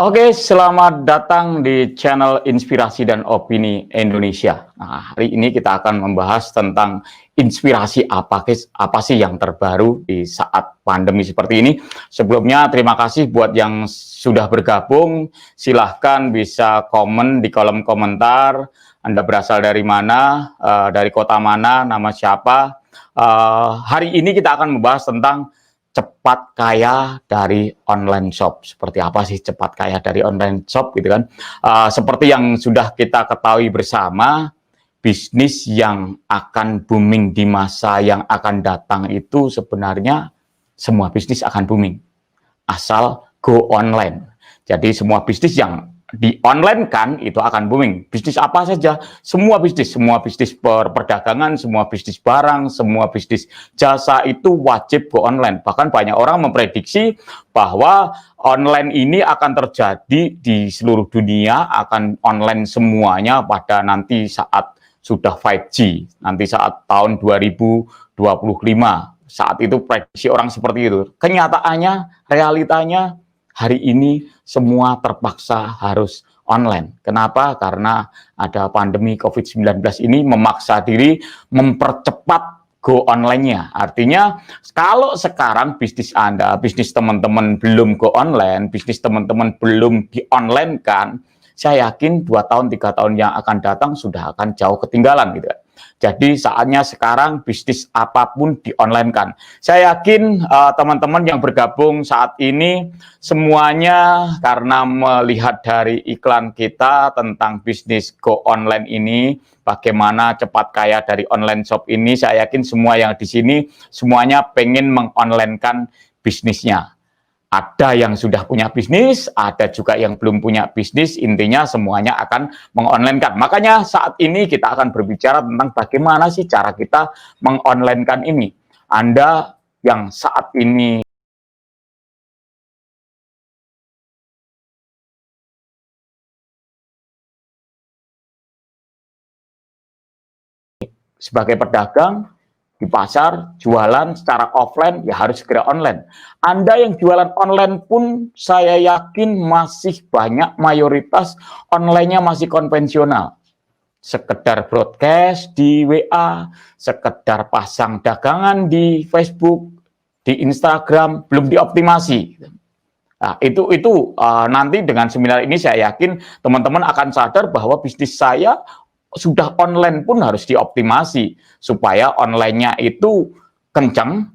Oke, selamat datang di channel Inspirasi dan Opini Indonesia. Nah, hari ini kita akan membahas tentang inspirasi apa sih yang terbaru di saat pandemi seperti ini. Sebelumnya, terima kasih buat yang sudah bergabung. Silahkan bisa komen di kolom komentar. Anda berasal dari mana, dari kota mana, nama siapa. Hari ini kita akan membahas tentang cepat kaya dari online shop. Seperti apa sih cepat kaya dari online shop gitu kan? Seperti yang sudah kita ketahui bersama, bisnis yang akan booming di masa yang akan datang itu sebenarnya semua bisnis akan booming asal go online. Jadi semua bisnis yang di online kan itu akan booming. Bisnis apa saja, semua bisnis perdagangan, semua bisnis barang, semua bisnis jasa itu wajib go online. Bahkan banyak orang memprediksi bahwa online ini akan terjadi di seluruh dunia, akan online semuanya pada nanti saat sudah 5G, nanti saat tahun 2025. Saat itu prediksi orang seperti itu. Kenyataannya, realitanya hari ini semua terpaksa harus online. Kenapa? Karena ada pandemi COVID-19 ini memaksa diri mempercepat go online-nya. Artinya kalau sekarang bisnis Anda, bisnis teman-teman belum go online, bisnis teman-teman belum di-online-kan, saya yakin 2 tahun, 3 tahun yang akan datang sudah akan jauh ketinggalan gitu. Jadi saatnya sekarang bisnis apapun di-online-kan. Saya yakin teman-teman yang bergabung saat ini semuanya karena melihat dari iklan kita tentang bisnis go online ini, bagaimana cepat kaya dari online shop ini, saya yakin semua yang di sini semuanya pengen meng-online-kan bisnisnya. Ada yang sudah punya bisnis, ada juga yang belum punya bisnis, intinya semuanya akan meng-online-kan. Makanya saat ini kita akan berbicara tentang bagaimana sih cara kita meng-online-kan ini. Anda yang saat ini sebagai pedagang, di pasar, jualan secara offline, ya harus segera online. Anda yang jualan online pun saya yakin masih banyak mayoritas online-nya masih konvensional. Sekedar broadcast di WA, sekedar pasang dagangan di Facebook, di Instagram, belum dioptimasi. Nah, itu nanti dengan seminar ini saya yakin teman-teman akan sadar bahwa bisnis saya sudah online pun harus dioptimasi supaya online-nya itu kencang,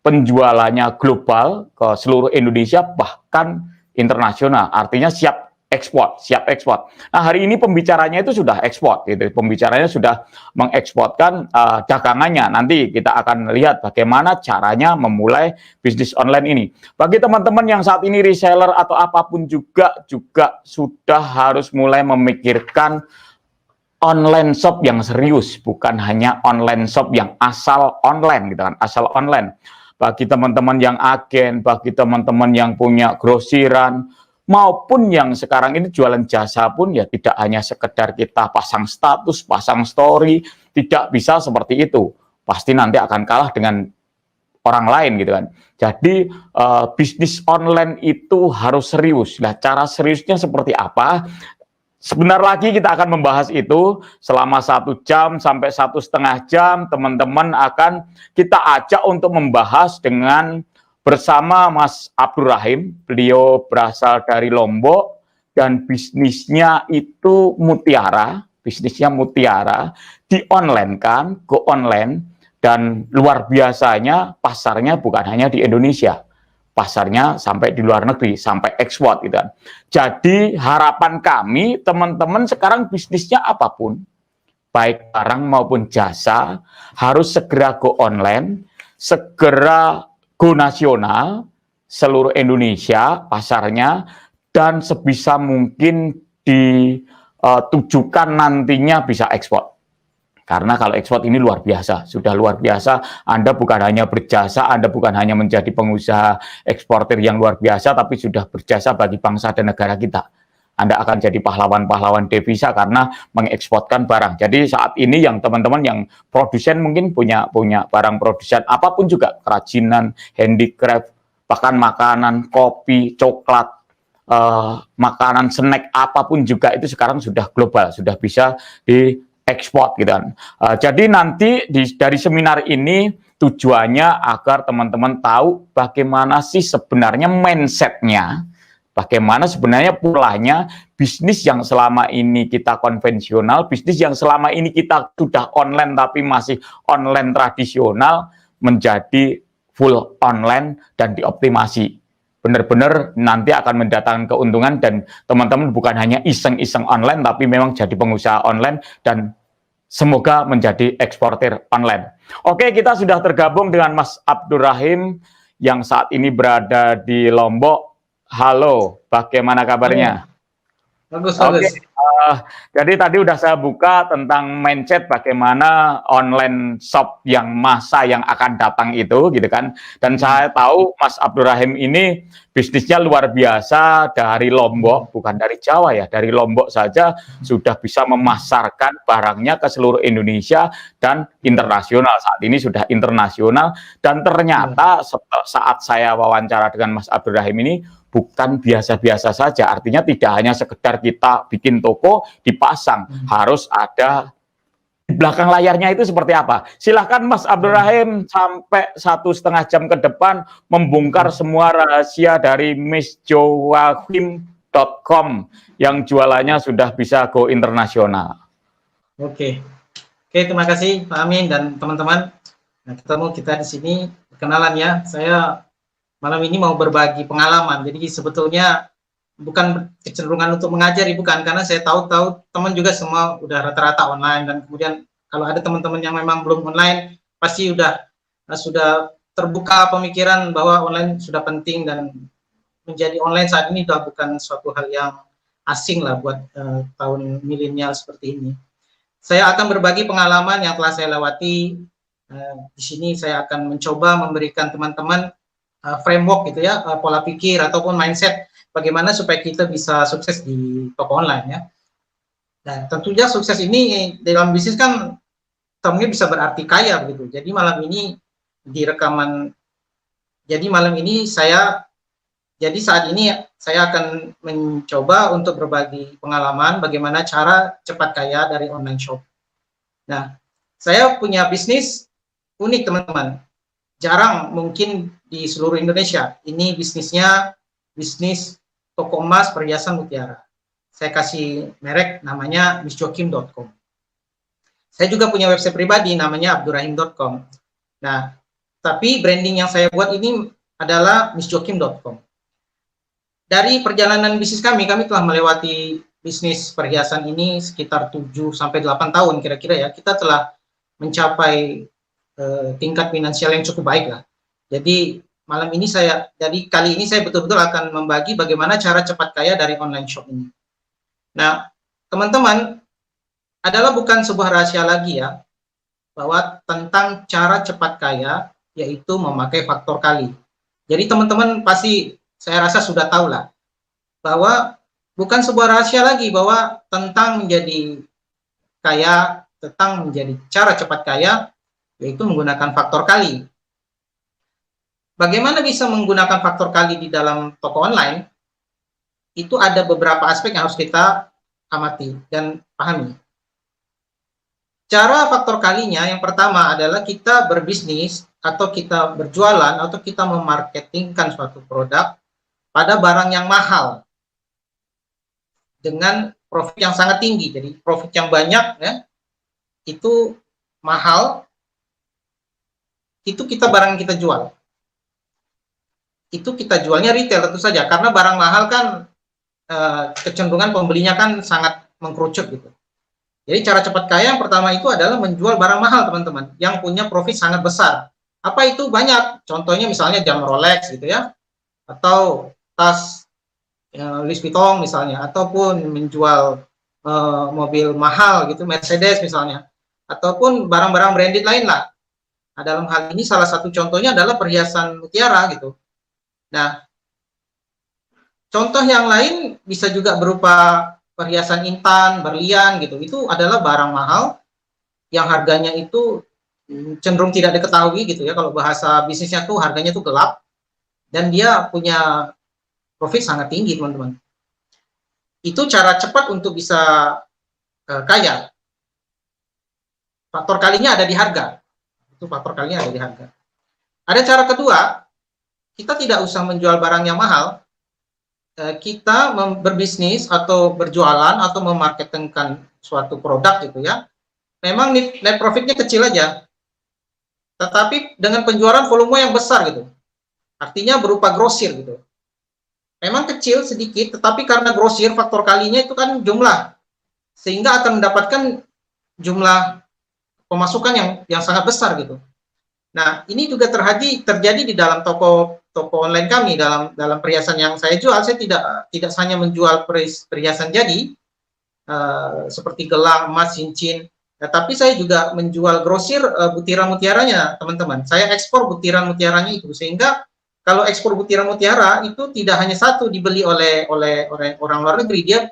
penjualannya global ke seluruh Indonesia bahkan internasional. Artinya siap ekspor, siap ekspor. Nah, hari ini pembicaranya itu sudah ekspor gitu. Pembicaranya sudah mengeksporkan dagangannya. Nanti kita akan lihat bagaimana caranya memulai bisnis online ini. Bagi teman-teman yang saat ini reseller atau apapun juga sudah harus mulai memikirkan online shop yang serius, bukan hanya online shop yang asal online gitu kan, asal online. Bagi teman-teman yang agen, bagi teman-teman yang punya grosiran, maupun yang sekarang ini jualan jasa pun ya tidak hanya sekedar kita pasang status, pasang story, tidak bisa seperti itu. Pasti nanti akan kalah dengan orang lain gitu kan. Jadi bisnis online itu harus serius. Nah, cara seriusnya seperti apa? Sebentar lagi kita akan membahas itu selama 1 jam sampai 1,5 jam. Teman-teman akan kita ajak untuk membahas dengan bersama Mas Abdul Rahim. Beliau berasal dari Lombok dan bisnisnya itu mutiara, di online kan, go online, dan luar biasanya pasarnya bukan hanya di Indonesia. Pasarnya sampai di luar negeri, sampai ekspor gitu kan. Jadi harapan kami teman-teman sekarang bisnisnya apapun, baik barang maupun jasa, harus segera go online, segera go nasional, seluruh Indonesia pasarnya, dan sebisa mungkin ditujukan nantinya bisa ekspor. Karena kalau ekspor ini luar biasa, sudah luar biasa. Anda bukan hanya berjasa, Anda bukan hanya menjadi pengusaha eksportir yang luar biasa, tapi sudah berjasa bagi bangsa dan negara kita. Anda akan jadi pahlawan-pahlawan devisa karena mengeksporkan barang. Jadi saat ini yang teman-teman yang produsen mungkin punya barang produsen apapun juga, kerajinan, handicraft, bahkan makanan, kopi, coklat, makanan snack apapun juga itu sekarang sudah global, sudah bisa diekspor gitu kan. Jadi nanti dari seminar ini tujuannya agar teman-teman tahu bagaimana sih sebenarnya mindsetnya, bagaimana sebenarnya polanya bisnis yang selama ini kita konvensional, bisnis yang selama ini kita sudah online tapi masih online tradisional menjadi full online dan dioptimasi. Benar-benar nanti akan mendatangkan keuntungan dan teman-teman bukan hanya iseng-iseng online tapi memang jadi pengusaha online dan semoga menjadi eksportir online. Oke, kita sudah tergabung dengan Mas Abdurrahim yang saat ini berada di Lombok. Halo, bagaimana kabarnya? Bagus, Oke, bagus. jadi tadi udah saya buka tentang mindset bagaimana online shop yang masa yang akan datang itu, gitu kan. Dan saya tahu Mas Abdurrahim ini bisnisnya luar biasa dari Lombok, bukan dari Jawa ya, dari Lombok saja sudah bisa memasarkan barangnya ke seluruh Indonesia dan internasional. Saat ini sudah internasional dan ternyata saat saya wawancara dengan Mas Abdurrahim ini bukan biasa-biasa saja, artinya tidak hanya sekedar kita bikin toko dipasang, harus ada di belakang layarnya itu seperti apa. Silahkan Mas Abdurrahim sampai 1,5 jam ke depan membongkar semua rahasia dari MissJoachim.com yang jualannya sudah bisa go internasional. Oke, terima kasih Pak Amin dan teman-teman. Nah, ketemu kita di sini, kenalan ya. Saya malam ini mau berbagi pengalaman. Jadi sebetulnya bukan kecenderungan untuk mengajari, bukan, karena saya tahu teman juga semua udah rata-rata online, dan kemudian kalau ada teman-teman yang memang belum online pasti sudah terbuka pemikiran bahwa online sudah penting, dan menjadi online saat ini sudah bukan suatu hal yang asing lah buat tahun milenial seperti ini. Saya akan berbagi pengalaman yang telah saya lewati. Di sini saya akan mencoba memberikan teman-teman framework gitu ya, pola pikir ataupun mindset bagaimana supaya kita bisa sukses di toko online ya. Dan tentunya sukses ini dalam bisnis kan temunya bisa berarti kaya begitu. Jadi malam ini di rekaman, saat ini saya akan mencoba untuk berbagi pengalaman bagaimana cara cepat kaya dari online shop. Nah, saya punya bisnis unik teman-teman. Jarang mungkin di seluruh Indonesia. Ini bisnisnya bisnis toko emas perhiasan mutiara. Saya kasih merek namanya MissJoachim.com. Saya juga punya website pribadi namanya Abdurrahim.com. Nah, tapi branding yang saya buat ini adalah MissJoachim.com. Dari perjalanan bisnis kami telah melewati bisnis perhiasan ini sekitar 7-8 tahun kira-kira ya. Kita telah mencapai tingkat finansial yang cukup baik lah. Jadi kali ini saya betul-betul akan membagi bagaimana cara cepat kaya dari online shop ini. Nah, teman-teman, adalah bukan sebuah rahasia lagi ya, bahwa tentang cara cepat kaya, yaitu memakai faktor kali. Jadi teman-teman pasti saya rasa sudah tahu lah, bahwa bukan sebuah rahasia lagi bahwa tentang menjadi kaya, tentang menjadi cara cepat kaya, yaitu menggunakan faktor kali. Bagaimana bisa menggunakan faktor kali di dalam toko online? Itu ada beberapa aspek yang harus kita amati dan pahami. Cara faktor kalinya yang pertama adalah kita berbisnis atau kita berjualan atau kita memarketingkan suatu produk pada barang yang mahal dengan profit yang sangat tinggi. Jadi profit yang banyak ya, itu mahal, itu barang yang kita jual. Itu kita jualnya retail tentu saja, karena barang mahal kan kecenderungan pembelinya kan sangat mengkerucut gitu. Jadi cara cepat kaya yang pertama itu adalah menjual barang mahal teman-teman, yang punya profit sangat besar. Apa itu? Banyak. Contohnya misalnya jam Rolex gitu ya, atau tas Louis Vuitton misalnya, ataupun menjual mobil mahal gitu, Mercedes misalnya, ataupun barang-barang branded lain lah. Nah, dalam hal ini salah satu contohnya adalah perhiasan mutiara gitu. Nah, contoh yang lain bisa juga berupa perhiasan intan, berlian gitu. Itu adalah barang mahal yang harganya itu cenderung tidak diketahui gitu ya. Kalau bahasa bisnisnya tuh harganya tuh gelap, dan dia punya profit sangat tinggi, teman-teman. Itu cara cepat untuk bisa kaya. Faktor kalinya ada di harga. Itu faktor kalinya ada di harga. Ada cara kedua, kita tidak usah menjual barang yang mahal. Kita berbisnis atau berjualan atau memarketingkan suatu produk gitu ya. Memang net profitnya kecil aja. Tetapi dengan penjualan volume yang besar gitu. Artinya berupa grosir gitu. Memang kecil sedikit, tetapi karena grosir faktor kalinya itu kan jumlah. Sehingga akan mendapatkan jumlah pemasukan yang sangat besar gitu. Nah, ini juga terjadi di dalam toko online kami. Dalam perhiasan yang saya jual, saya tidak hanya menjual perhiasan jadi seperti gelang, emas, cincin, tapi saya juga menjual grosir butiran mutiaranya, teman-teman. Saya ekspor butiran mutiaranya itu, sehingga kalau ekspor butiran mutiara itu tidak hanya satu dibeli oleh orang luar negeri, dia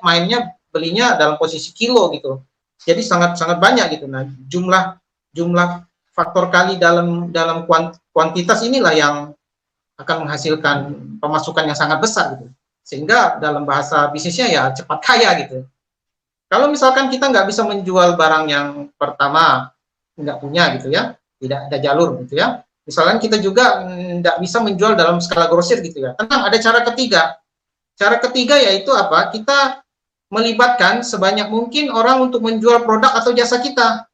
belinya dalam posisi kilo gitu. Jadi sangat banyak gitu. Nah, jumlah faktor kali dalam kuantitas inilah yang akan menghasilkan pemasukan yang sangat besar gitu. Sehingga dalam bahasa bisnisnya ya cepat kaya gitu. Kalau misalkan kita nggak bisa menjual barang yang pertama, nggak punya gitu ya, tidak ada jalur gitu ya. Misalkan kita juga nggak bisa menjual dalam skala grosir gitu ya. Tenang, ada cara ketiga. Cara ketiga yaitu apa? Kita melibatkan sebanyak mungkin orang untuk menjual produk atau jasa kita.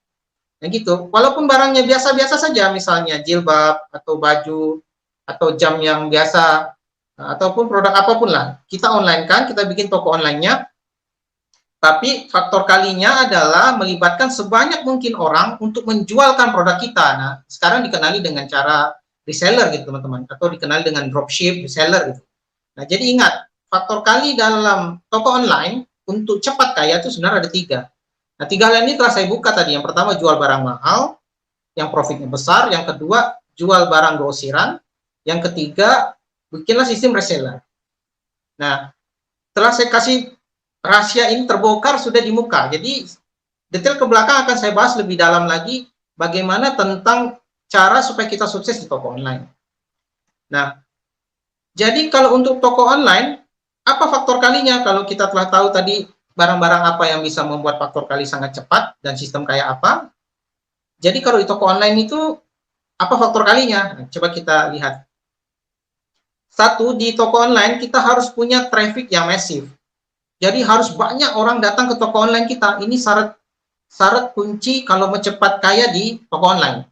Nah, gitu. Walaupun barangnya biasa-biasa saja, misalnya jilbab atau baju atau jam yang biasa ataupun produk apapun lah, kita online kan, kita bikin toko online-nya. Tapi faktor kalinya adalah melibatkan sebanyak mungkin orang untuk menjualkan produk kita. Nah, sekarang dikenali dengan cara reseller gitu, teman-teman, atau dikenali dengan dropship, reseller gitu. Nah, jadi ingat, faktor kali dalam toko online untuk cepat kaya itu sebenarnya ada 3. Nah, 3 hal ini telah saya buka tadi. Yang pertama, jual barang mahal, yang profitnya besar. Yang kedua, jual barang grosiran. Yang ketiga, bikinlah sistem reseller. Nah, setelah saya kasih rahasia ini terbongkar sudah di muka. Jadi, detail ke belakang akan saya bahas lebih dalam lagi bagaimana tentang cara supaya kita sukses di toko online. Nah, jadi kalau untuk toko online, apa faktor kalinya? Kalau kita telah tahu tadi barang-barang apa yang bisa membuat faktor kali sangat cepat dan sistem kayak apa. Jadi kalau di toko online itu apa faktor kalinya? Nah, coba kita lihat. 1, di toko online kita harus punya traffic yang masif. Jadi harus banyak orang datang ke toko online kita. Ini syarat kunci kalau mau cepat kaya di toko online.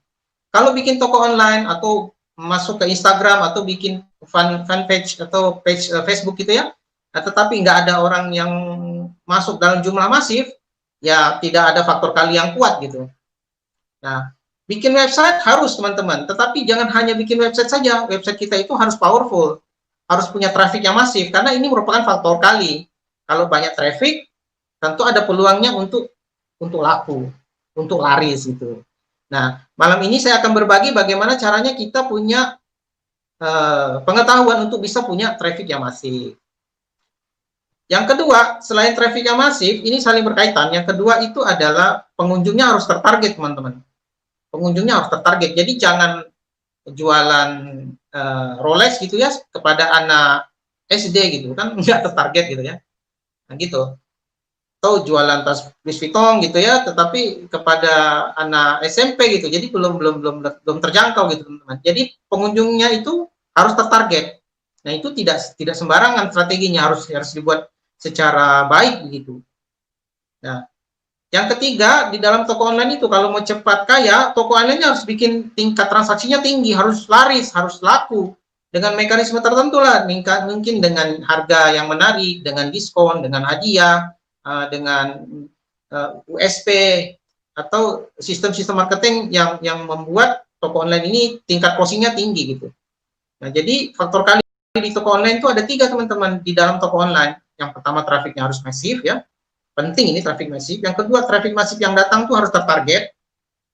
Kalau bikin toko online atau masuk ke Instagram atau bikin fanpage atau page Facebook gitu ya, nah, tetapi nggak ada orang yang masuk dalam jumlah masif, ya tidak ada faktor kali yang kuat gitu. Nah, bikin website harus, teman-teman, tetapi jangan hanya bikin website saja. Website kita itu harus powerful, harus punya traffic yang masif, karena ini merupakan faktor kali. Kalau banyak traffic, tentu ada peluangnya untuk laku, untuk laris gitu. Nah, malam ini saya akan berbagi bagaimana caranya kita punya pengetahuan untuk bisa punya traffic yang masif. Yang kedua, selain traffic yang masif, ini saling berkaitan. Yang kedua itu adalah pengunjungnya harus tertarget, teman-teman. Pengunjungnya harus tertarget. Jadi jangan jualan Rolex gitu ya kepada anak SD gitu kan, nggak tertarget gitu ya. Nah, gitu. Atau jualan tas Louis Vuitton gitu ya, tetapi kepada anak SMP gitu. Jadi belum terjangkau gitu, teman-teman. Jadi pengunjungnya itu harus tertarget. Nah, itu tidak sembarangan strateginya, harus dibuat secara baik begitu. Nah, yang ketiga, di dalam toko online itu kalau mau cepat kaya, toko online harus bikin tingkat transaksinya tinggi, harus laris, harus laku. Dengan mekanisme tertentu lah, mungkin dengan harga yang menarik, dengan diskon, dengan hadiah, dengan USP, atau sistem-sistem marketing yang membuat toko online ini tingkat closing-nya tinggi gitu. Nah, jadi faktor kali di toko online itu ada 3, teman-teman, di dalam toko online. Yang pertama, trafficnya harus masif ya. Penting ini traffic masif. Yang kedua, traffic masif yang datang tuh harus tertarget.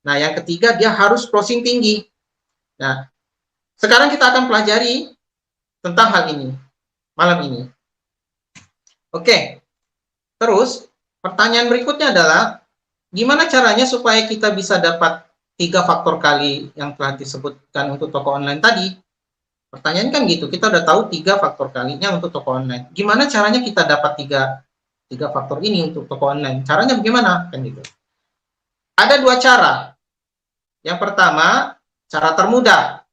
Nah, yang ketiga, dia harus closing tinggi. Nah, sekarang kita akan pelajari tentang hal ini malam ini. Oke. Terus, pertanyaan berikutnya adalah gimana caranya supaya kita bisa dapat 3 faktor kali yang telah disebutkan untuk toko online tadi. Pertanyaan kan gitu, kita udah tahu 3 faktor kalinya untuk toko online. Gimana caranya kita dapat tiga faktor ini untuk toko online? Caranya bagaimana? Kan gitu. Ada 2 cara. Yang pertama, cara termudah.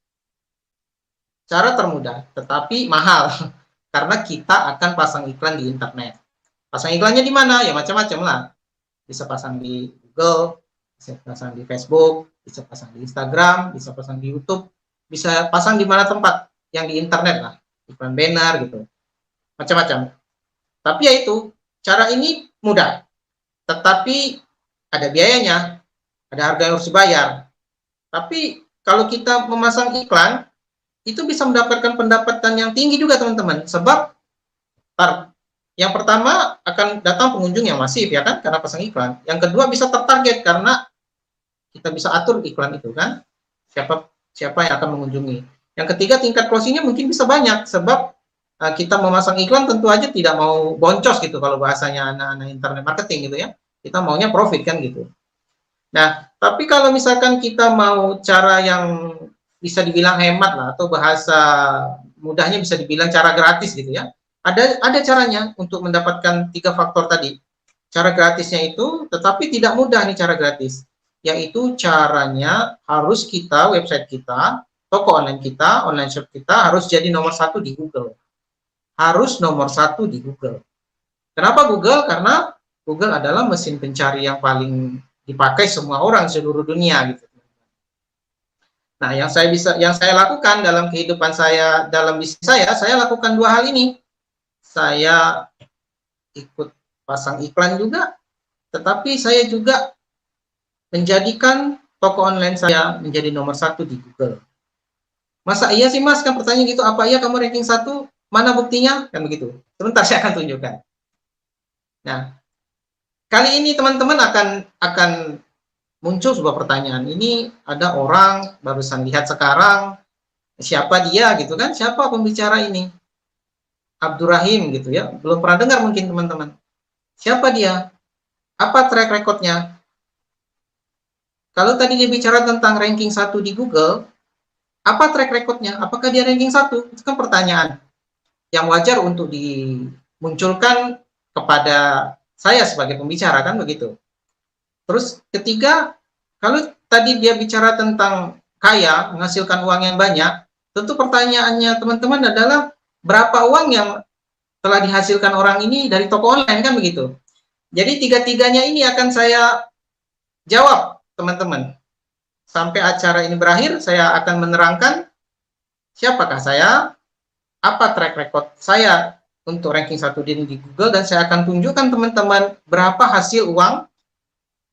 Cara termudah, tetapi mahal. Karena kita akan pasang iklan di internet. Pasang iklannya di mana? Ya macam-macam lah. Bisa pasang di Google, bisa pasang di Facebook, bisa pasang di Instagram, bisa pasang di YouTube, bisa pasang di mana tempat yang di internet lah, iklan banner gitu, macam-macam. Tapi ya itu, cara ini mudah, tetapi ada biayanya, ada harga yang harus dibayar. Tapi kalau kita memasang iklan, itu bisa mendapatkan pendapatan yang tinggi juga teman-teman, sebab yang pertama akan datang pengunjung yang masif ya kan, karena pasang iklan. Yang kedua bisa tertarget karena kita bisa atur iklan itu kan, siapa siapa yang akan mengunjungi. Yang ketiga tingkat closingnya mungkin bisa banyak sebab kita memasang iklan tentu aja tidak mau boncos gitu kalau bahasanya anak-anak internet marketing gitu ya. Kita maunya profit kan gitu. Nah, tapi kalau misalkan kita mau cara yang bisa dibilang hemat lah atau bahasa mudahnya bisa dibilang cara gratis gitu ya. Ada caranya untuk mendapatkan 3 faktor tadi. Cara gratisnya itu tetapi tidak mudah nih cara gratis. Yaitu caranya harus kita website kita, toko online kita, online shop kita harus jadi nomor 1 di Google. Harus nomor 1 di Google. Kenapa Google? Karena Google adalah mesin pencari yang paling dipakai semua orang seluruh dunia gitu. Nah, yang saya lakukan dalam kehidupan saya, dalam bisnis saya lakukan 2 hal ini. Saya ikut pasang iklan juga, tetapi saya juga menjadikan toko online saya menjadi nomor 1 di Google. Masa iya sih Mas? Kan pertanyaan gitu, apa iya kamu ranking 1? Mana buktinya? Kan begitu. Sebentar saya akan tunjukkan. Nah, kali ini teman-teman akan muncul sebuah pertanyaan. Ini ada orang barusan lihat sekarang, siapa dia gitu kan? Siapa pembicara ini? Abdurrahim gitu ya. Belum pernah dengar mungkin teman-teman. Siapa dia? Apa track recordnya? Kalau tadi dia bicara tentang ranking 1 di Google, apa track recordnya? Apakah dia ranking 1? Itu kan pertanyaan yang wajar untuk dimunculkan kepada saya sebagai pembicara kan begitu. Terus ketiga, kalau tadi dia bicara tentang kaya, menghasilkan uang yang banyak, tentu pertanyaannya teman-teman adalah berapa uang yang telah dihasilkan orang ini dari toko online kan begitu. Jadi tiga-tiganya ini akan saya jawab teman-teman. Sampai acara ini berakhir, saya akan menerangkan siapakah saya, apa track record saya untuk ranking 1 di Google, dan saya akan tunjukkan teman-teman berapa hasil uang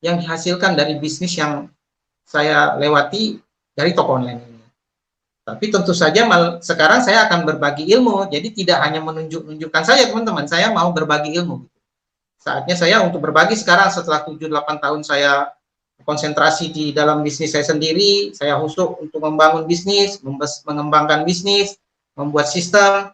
yang dihasilkan dari bisnis yang saya lewati dari toko online ini. Tapi tentu saja sekarang saya akan berbagi ilmu, jadi tidak hanya menunjukkan saya teman-teman, saya mau berbagi ilmu. Saatnya saya untuk berbagi sekarang setelah 7-8 tahun saya konsentrasi di dalam bisnis saya sendiri, saya husuk untuk membangun bisnis, mengembangkan bisnis, membuat sistem.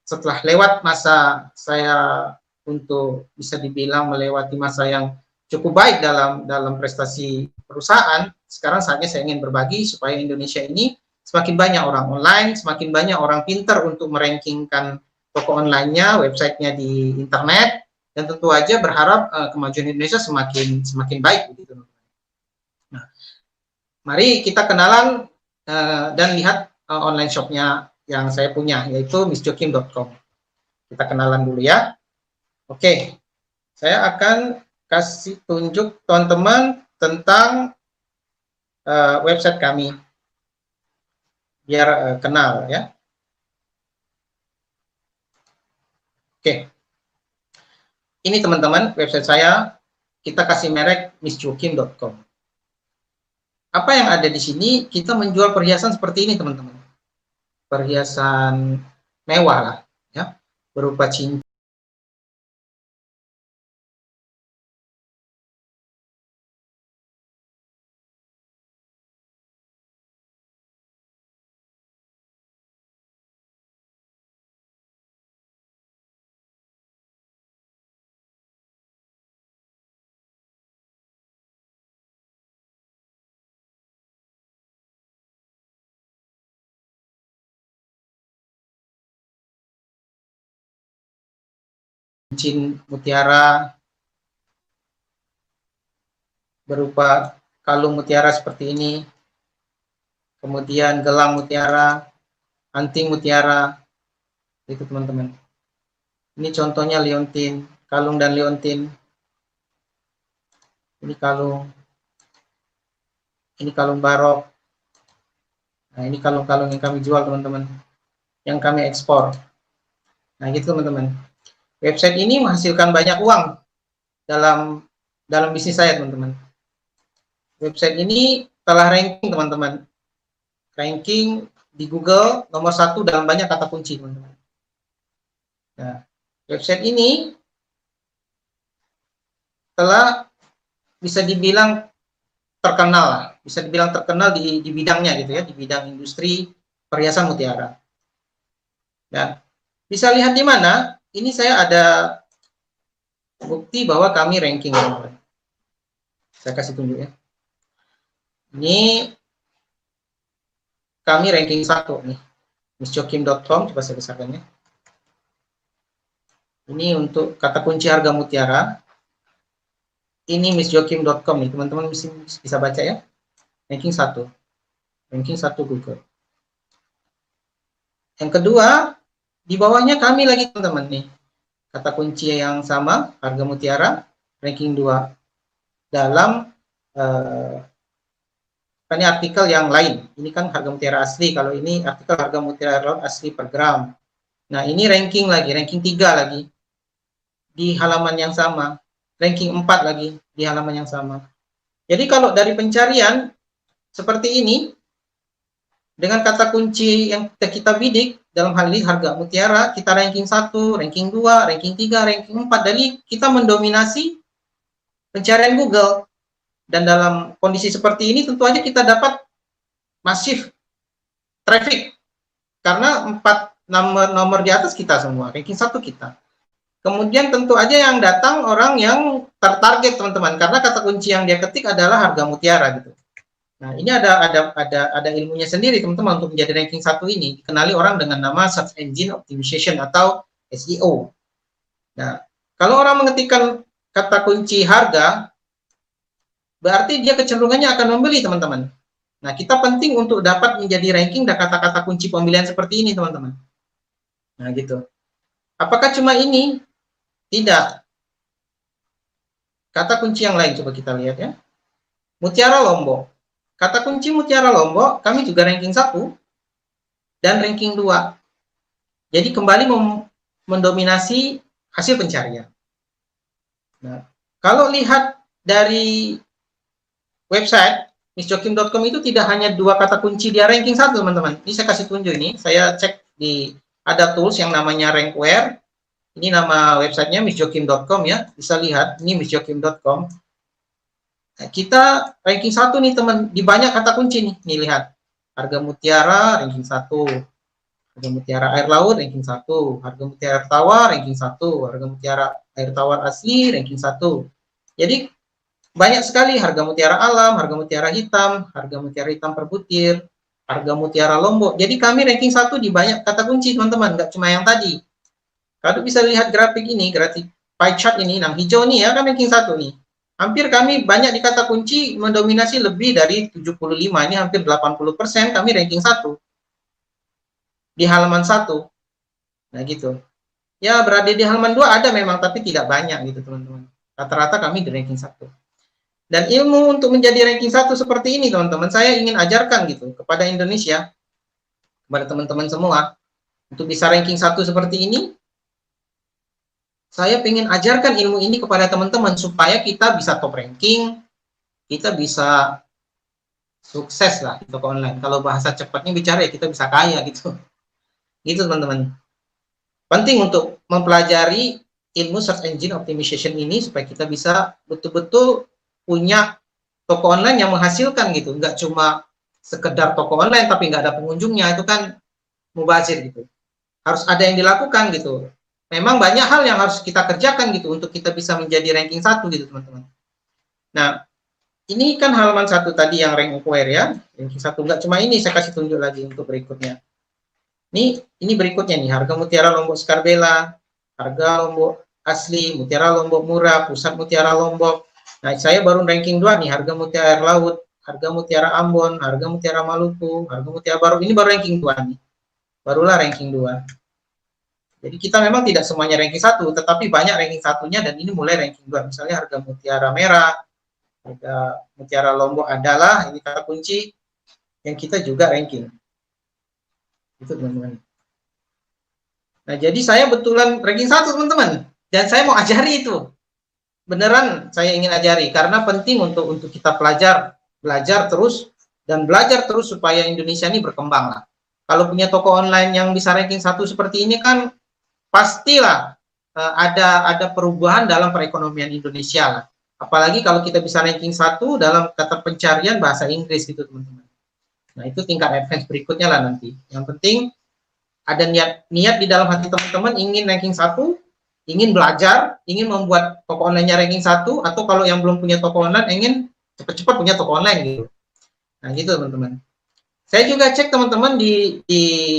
Setelah lewat masa saya untuk bisa dibilang melewati masa yang cukup baik dalam prestasi perusahaan, sekarang saatnya saya ingin berbagi supaya Indonesia ini semakin banyak orang online, semakin banyak orang pintar untuk merankingkan toko online-nya, websitenya di internet, dan tentu aja berharap kemajuan Indonesia semakin baik begitu. Nah, mari kita kenalan dan lihat online shopnya yang saya punya, yaitu missjokim.com. Kita kenalan dulu ya. Oke, saya akan kasih tunjuk teman-teman tentang website kami, biar kenal ya. Oke, ini teman-teman website saya, kita kasih merek missjokim.com. Apa yang ada di sini, kita menjual perhiasan seperti ini teman-teman. Perhiasan mewah lah, ya, berupa cincin, cincin mutiara berupa kalung mutiara seperti ini, kemudian gelang mutiara, anting mutiara, itu teman-teman. Ini contohnya liontin, kalung dan liontin. Ini kalung barok. Nah, ini kalung-kalung yang kami jual teman-teman, yang kami ekspor. Nah, gitu teman-teman. Website ini menghasilkan banyak uang dalam bisnis saya teman-teman. Website ini telah ranking teman-teman. Ranking di Google nomor 1 dalam banyak kata kunci teman-teman. Nah, website ini telah bisa dibilang terkenal, di bidangnya gitu ya, di bidang industri perhiasan mutiara. Dan bisa lihat di mana? Ini saya ada bukti bahwa kami ranking teman-teman. Saya kasih tunjuk ya. Ini kami ranking 1 nih. Missjokim.com, coba saya besarkan ya. Ini untuk kata kunci harga mutiara. Ini missjokim.com nih, teman-teman bisa baca ya. Ranking 1. Ranking 1 Google. Yang kedua, di bawahnya kami lagi teman-teman nih. Kata kunci yang sama, harga mutiara, ranking 2. Dalam ini artikel yang lain. Ini kan harga mutiara asli, kalau ini artikel harga mutiara asli per gram. Nah, ini ranking 3 lagi. Di halaman yang sama. Ranking 4 lagi di halaman yang sama. Jadi kalau dari pencarian seperti ini, dengan kata kunci yang kita bidik, dalam hal ini harga mutiara, kita ranking 1, ranking 2, ranking 3, ranking 4. Jadi kita mendominasi pencarian Google. Dan dalam kondisi seperti ini tentu aja kita dapat masif traffic. Karena 4 nomor di atas kita semua, ranking 1 kita. Kemudian tentu aja yang datang orang yang tertarget teman-teman, karena kata kunci yang dia ketik adalah harga mutiara gitu. Nah, ini ada ilmunya sendiri teman-teman untuk menjadi ranking 1 ini. Dikenali orang dengan nama Search Engine Optimization atau SEO. Nah, kalau orang mengetikkan kata kunci harga, berarti dia kecenderungannya akan membeli teman-teman. Nah, kita penting untuk dapat menjadi ranking dan kata-kata kunci pemilihan seperti ini teman-teman. Nah, gitu. Apakah cuma ini? Tidak. Kata kunci yang lain coba kita lihat ya. Mutiara Lombok. Kata kunci Mutiara Lombok, kami juga ranking 1 dan ranking 2. Jadi kembali mendominasi hasil pencarian. Nah, kalau lihat dari website missjokim.com itu tidak hanya 2 kata kunci dia ranking 1 teman-teman. Ini saya kasih tunjuk ini. Saya cek di ada tools yang namanya Rankware. Ini nama websitenya missjokim.com ya. Bisa lihat ini missjokim.com. Nah, kita ranking 1 nih teman, di banyak kata kunci nih. Nih lihat. Harga mutiara ranking 1. Harga mutiara air laut ranking 1. Harga mutiara air tawar ranking 1. Harga mutiara air tawar asli ranking 1. Jadi banyak sekali harga mutiara alam, harga mutiara hitam per butir, harga mutiara Lombok. Jadi kami ranking 1 di banyak kata kunci teman-teman, nggak cuma yang tadi. Kalau bisa lihat grafik ini, grafik pie chart ini, yang hijau nih ya, kan ranking 1 nih. Hampir kami banyak di kata kunci mendominasi lebih dari 75, ini hampir 80% kami ranking 1. Di halaman 1. Nah gitu. Ya berada di halaman 2 ada memang, tapi tidak banyak gitu teman-teman. Rata-rata kami di ranking 1. Dan ilmu untuk menjadi ranking 1 seperti ini teman-teman, saya ingin ajarkan gitu kepada Indonesia, kepada teman-teman semua. Untuk bisa ranking 1 seperti ini, saya ingin ajarkan ilmu ini kepada teman-teman supaya kita bisa top ranking, kita bisa sukses lah di toko online. Kalau bahasa cepatnya bicara ya kita bisa kaya gitu. Gitu teman-teman. Penting untuk mempelajari ilmu search engine optimization ini supaya kita bisa betul-betul punya toko online yang menghasilkan gitu. Nggak cuma sekedar toko online tapi nggak ada pengunjungnya, itu kan mubazir gitu. Harus ada yang dilakukan gitu. Memang banyak hal yang harus kita kerjakan gitu untuk kita bisa menjadi ranking 1 gitu teman-teman. Nah, ini kan halaman 1 tadi yang Rankware ya, ranking 1. Enggak cuma ini, saya kasih tunjuk lagi untuk berikutnya. Ini berikutnya nih, harga mutiara Lombok Skarbella, harga Lombok Asli, Mutiara Lombok Murah, Pusat Mutiara Lombok. Nah, saya baru ranking 2 nih, harga Mutiara Air Laut, harga Mutiara Ambon, harga Mutiara Maluku, harga Mutiara Baru. Ini baru ranking 2 nih. Barulah ranking 2. Jadi kita memang tidak semuanya ranking 1, tetapi banyak ranking satunya dan ini mulai ranking 2. Misalnya harga Mutiara Merah, harga Mutiara Lombok adalah, ini kata kunci, yang kita juga ranking. Itu teman-teman. Nah, jadi saya betulan ranking 1 teman-teman. Dan saya mau ajari itu. Beneran saya ingin ajari karena penting untuk kita belajar terus dan belajar terus supaya Indonesia ini berkembang lah. Kalau punya toko online yang bisa ranking 1 seperti ini kan pastilah ada perubahan dalam perekonomian Indonesia lah. Apalagi kalau kita bisa ranking 1 dalam kata pencarian bahasa Inggris gitu teman-teman. Nah, itu tingkat advance berikutnya lah nanti. Yang penting ada niat di dalam hati teman-teman ingin ranking 1, ingin belajar, ingin membuat toko online-nya ranking 1, atau kalau yang belum punya toko online ingin cepat-cepat punya toko online gitu. Nah, gitu teman-teman. Saya juga cek teman-teman di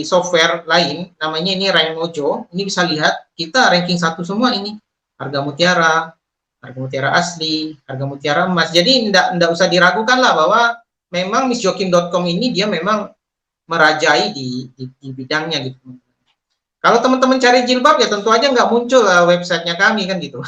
software lain, namanya ini Rank Mojo. Ini bisa lihat kita ranking 1 semua ini. Harga mutiara asli, harga mutiara emas. Jadi enggak usah diragukan lah bahwa memang missjokim.com ini dia memang merajai di bidangnya gitu. Kalau teman-teman cari jilbab ya tentu aja nggak muncul websitenya kami kan gitu.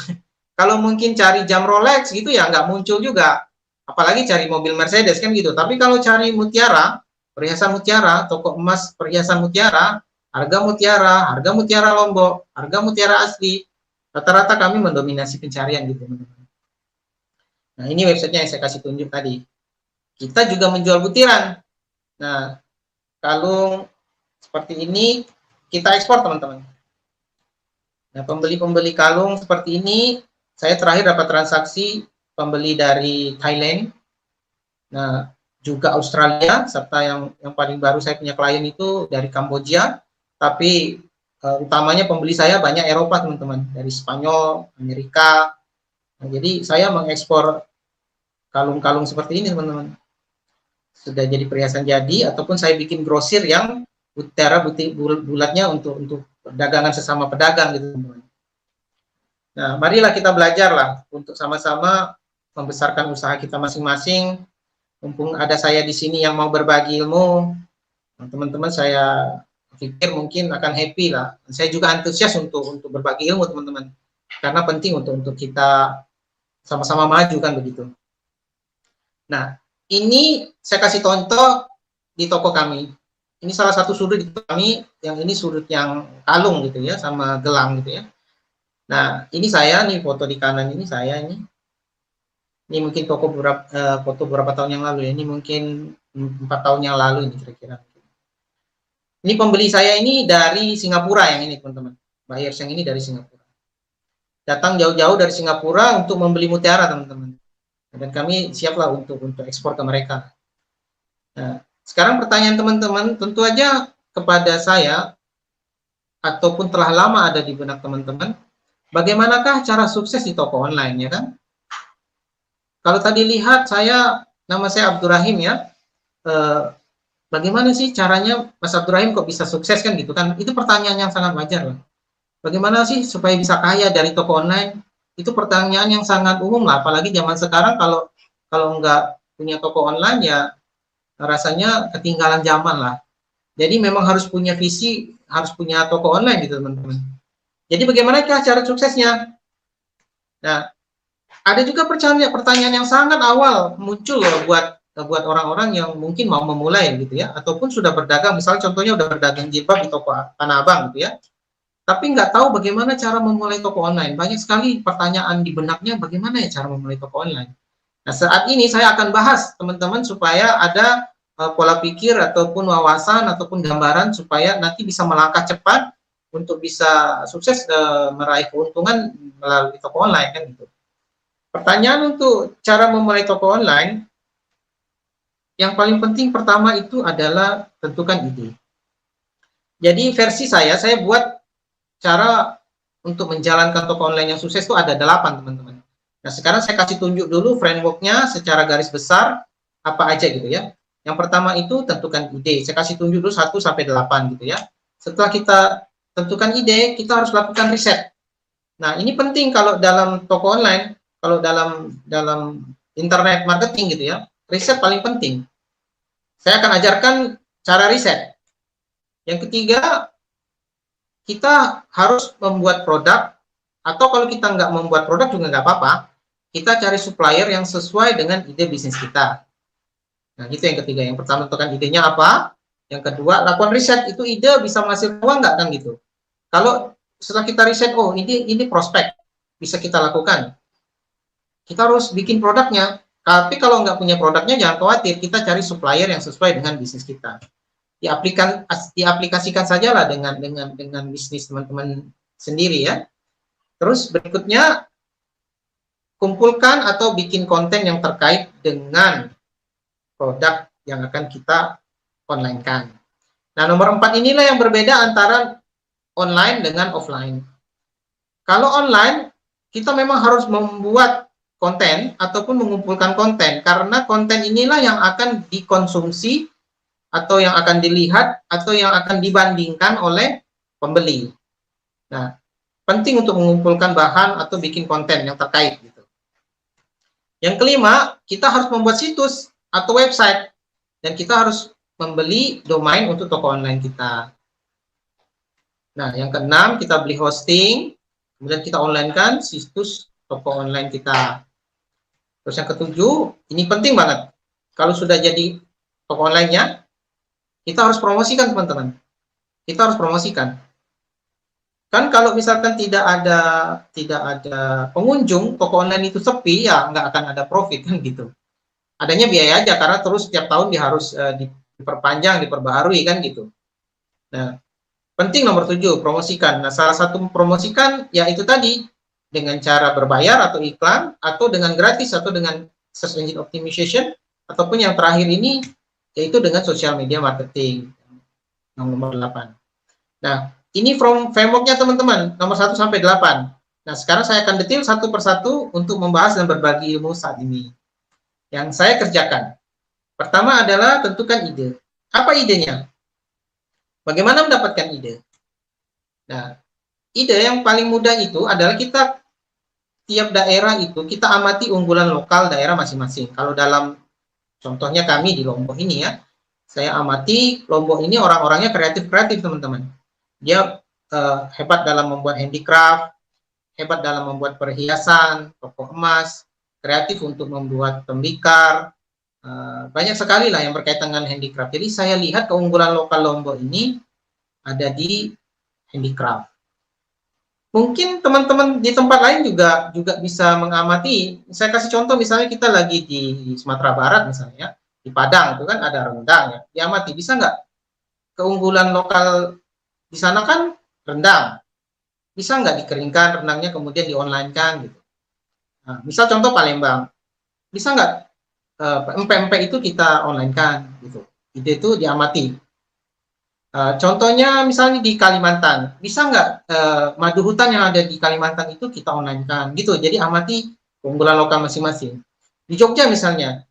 Kalau mungkin cari jam Rolex gitu ya nggak muncul juga. Apalagi cari mobil Mercedes kan gitu. Tapi kalau cari mutiara, perhiasan mutiara, toko emas perhiasan mutiara, harga mutiara Lombok, harga mutiara asli, rata-rata kami mendominasi pencarian gitu teman-teman. Nah, ini websitenya yang saya kasih tunjuk tadi. Kita juga menjual butiran. Nah, kalung seperti ini kita ekspor teman-teman. Nah, pembeli-pembeli kalung seperti ini, saya terakhir dapat transaksi pembeli dari Thailand, nah juga Australia, serta yang paling baru saya punya klien itu dari Kamboja, tapi utamanya pembeli saya banyak Eropa teman-teman, dari Spanyol, Amerika. Nah, jadi saya mengekspor kalung-kalung seperti ini teman-teman. Sudah jadi perhiasan jadi, ataupun saya bikin grosir yang mutiara bulatnya untuk dagangan sesama pedagang gitu teman-teman. Nah, marilah kita belajarlah untuk sama-sama membesarkan usaha kita masing-masing. Mumpung ada saya di sini yang mau berbagi ilmu, teman-teman saya pikir mungkin akan happy lah. Saya juga antusias untuk berbagi ilmu teman-teman, karena penting untuk kita sama-sama maju kan begitu. Nah, ini saya kasih contoh di toko kami. Ini salah satu sudut di kami, yang ini sudut yang kalung gitu ya, sama gelang gitu ya. Nah, ini saya nih, foto di kanan ini saya ini. Ini mungkin foto beberapa tahun yang lalu ya, ini mungkin 4 tahun yang lalu ini kira-kira. Ini pembeli saya ini dari Singapura yang ini teman-teman. Buyers yang ini dari Singapura. Datang jauh-jauh dari Singapura untuk membeli mutiara teman-teman. Dan kami siaplah untuk ekspor ke mereka. Nah, sekarang pertanyaan teman-teman, tentu aja kepada saya, ataupun telah lama ada di benak teman-teman, bagaimanakah cara sukses di toko online, ya kan? Kalau tadi lihat nama saya Abdurrahim ya, bagaimana sih caranya Mas Abdurrahim kok bisa sukses kan gitu kan? Itu pertanyaan yang sangat wajar lah. Bagaimana sih supaya bisa kaya dari toko online? Itu pertanyaan yang sangat umum lah, apalagi zaman sekarang kalau nggak punya toko online ya rasanya ketinggalan zaman lah. Jadi memang harus punya visi, harus punya toko online gitu teman-teman. Jadi bagaimana cara suksesnya? Nah, ada juga pertanyaan yang sangat awal muncul loh buat orang-orang yang mungkin mau memulai gitu ya, ataupun sudah berdagang, misalnya contohnya udah berdagang jilbab di toko Tanah Abang gitu ya, tapi nggak tahu bagaimana cara memulai toko online. Banyak sekali pertanyaan di benaknya, bagaimana ya cara memulai toko online. Nah, saat ini saya akan bahas teman-teman supaya ada pola pikir ataupun wawasan ataupun gambaran supaya nanti bisa melangkah cepat untuk bisa sukses meraih keuntungan melalui toko online kan gitu. Pertanyaan untuk cara memulai toko online, yang paling penting pertama itu adalah tentukan ide. Jadi versi saya buat cara untuk menjalankan toko online yang sukses itu ada 8 teman-teman. Nah, sekarang saya kasih tunjuk dulu frameworknya secara garis besar apa aja gitu ya. Yang pertama itu tentukan ide. Saya kasih tunjuk dulu 1 sampai 8 gitu ya. Setelah kita tentukan ide, kita harus lakukan riset. Nah, ini penting kalau dalam toko online, kalau dalam internet marketing gitu ya, riset paling penting. Saya akan ajarkan cara riset. Yang ketiga, kita harus membuat produk, atau kalau kita nggak membuat produk juga nggak apa-apa, kita cari supplier yang sesuai dengan ide bisnis kita. Nah, itu yang ketiga. Yang pertama, tentukan idenya apa. Yang kedua, lakukan riset. Itu ide bisa menghasilkan uang nggak kan gitu. Kalau setelah kita riset, oh ini prospek, bisa kita lakukan. Kita harus bikin produknya. Tapi kalau nggak punya produknya, jangan khawatir. Kita cari supplier yang sesuai dengan bisnis kita. Diaplikasikan sajalah dengan bisnis teman-teman sendiri ya. Terus berikutnya, kumpulkan atau bikin konten yang terkait dengan produk yang akan kita online-kan. Nah, nomor 4 inilah yang berbeda antara online dengan offline. Kalau online, kita memang harus membuat konten ataupun mengumpulkan konten, karena konten inilah yang akan dikonsumsi atau yang akan dilihat atau yang akan dibandingkan oleh pembeli. Nah, penting untuk mengumpulkan bahan atau bikin konten yang terkait gitu. Yang kelima, kita harus membuat situs atau website, dan kita harus membeli domain untuk toko online kita. Nah, yang keenam, kita beli hosting, kemudian kita online-kan situs toko online kita. Terus yang ketujuh, ini penting banget. Kalau sudah jadi toko online-nya, kita harus promosikan, teman-teman. Kita harus promosikan. Kan kalau misalkan tidak ada pengunjung, toko online itu sepi, ya nggak akan ada profit kan gitu. Adanya biaya aja, karena terus setiap tahun dia harus diperpanjang, diperbaharui kan gitu. Nah, penting nomor 7, promosikan. Nah, salah satu promosikan ya itu tadi, dengan cara berbayar atau iklan, atau dengan gratis, atau dengan search engine optimization, ataupun yang terakhir ini yaitu dengan social media marketing. Yang nomor 8. Nah, ini framework-nya teman-teman, nomor 1 sampai 8. Nah, sekarang saya akan detail satu persatu untuk membahas dan berbagi ilmu saat ini. Yang saya kerjakan. Pertama adalah tentukan ide. Apa idenya? Bagaimana mendapatkan ide? Nah, ide yang paling mudah itu adalah kita tiap daerah itu kita amati unggulan lokal daerah masing-masing. Kalau dalam contohnya kami di Lombok ini ya, saya amati Lombok ini orang-orangnya kreatif-kreatif teman-teman. Dia hebat dalam membuat handicraft, hebat dalam membuat perhiasan, toko emas, kreatif untuk membuat tembikar, banyak sekali lah yang berkaitan dengan handicraft. Jadi saya lihat keunggulan lokal Lombok ini ada di handicraft. Mungkin teman-teman di tempat lain juga bisa mengamati. Saya kasih contoh, misalnya kita lagi di Sumatera Barat misalnya, di Padang itu kan ada rendang ya. Diamati, bisa nggak keunggulan lokal di sana kan rendang. Bisa nggak dikeringkan rendangnya kemudian di-online-kan gitu. Nah, misal contoh Palembang, bisa nggak empek-empek itu kita online-kan gitu. Ide itu diamati. Contohnya misalnya di Kalimantan, bisa nggak madu hutan yang ada di Kalimantan itu kita online-kan gitu. Jadi amati keunggulan lokal masing-masing. Di Jogja misalnya,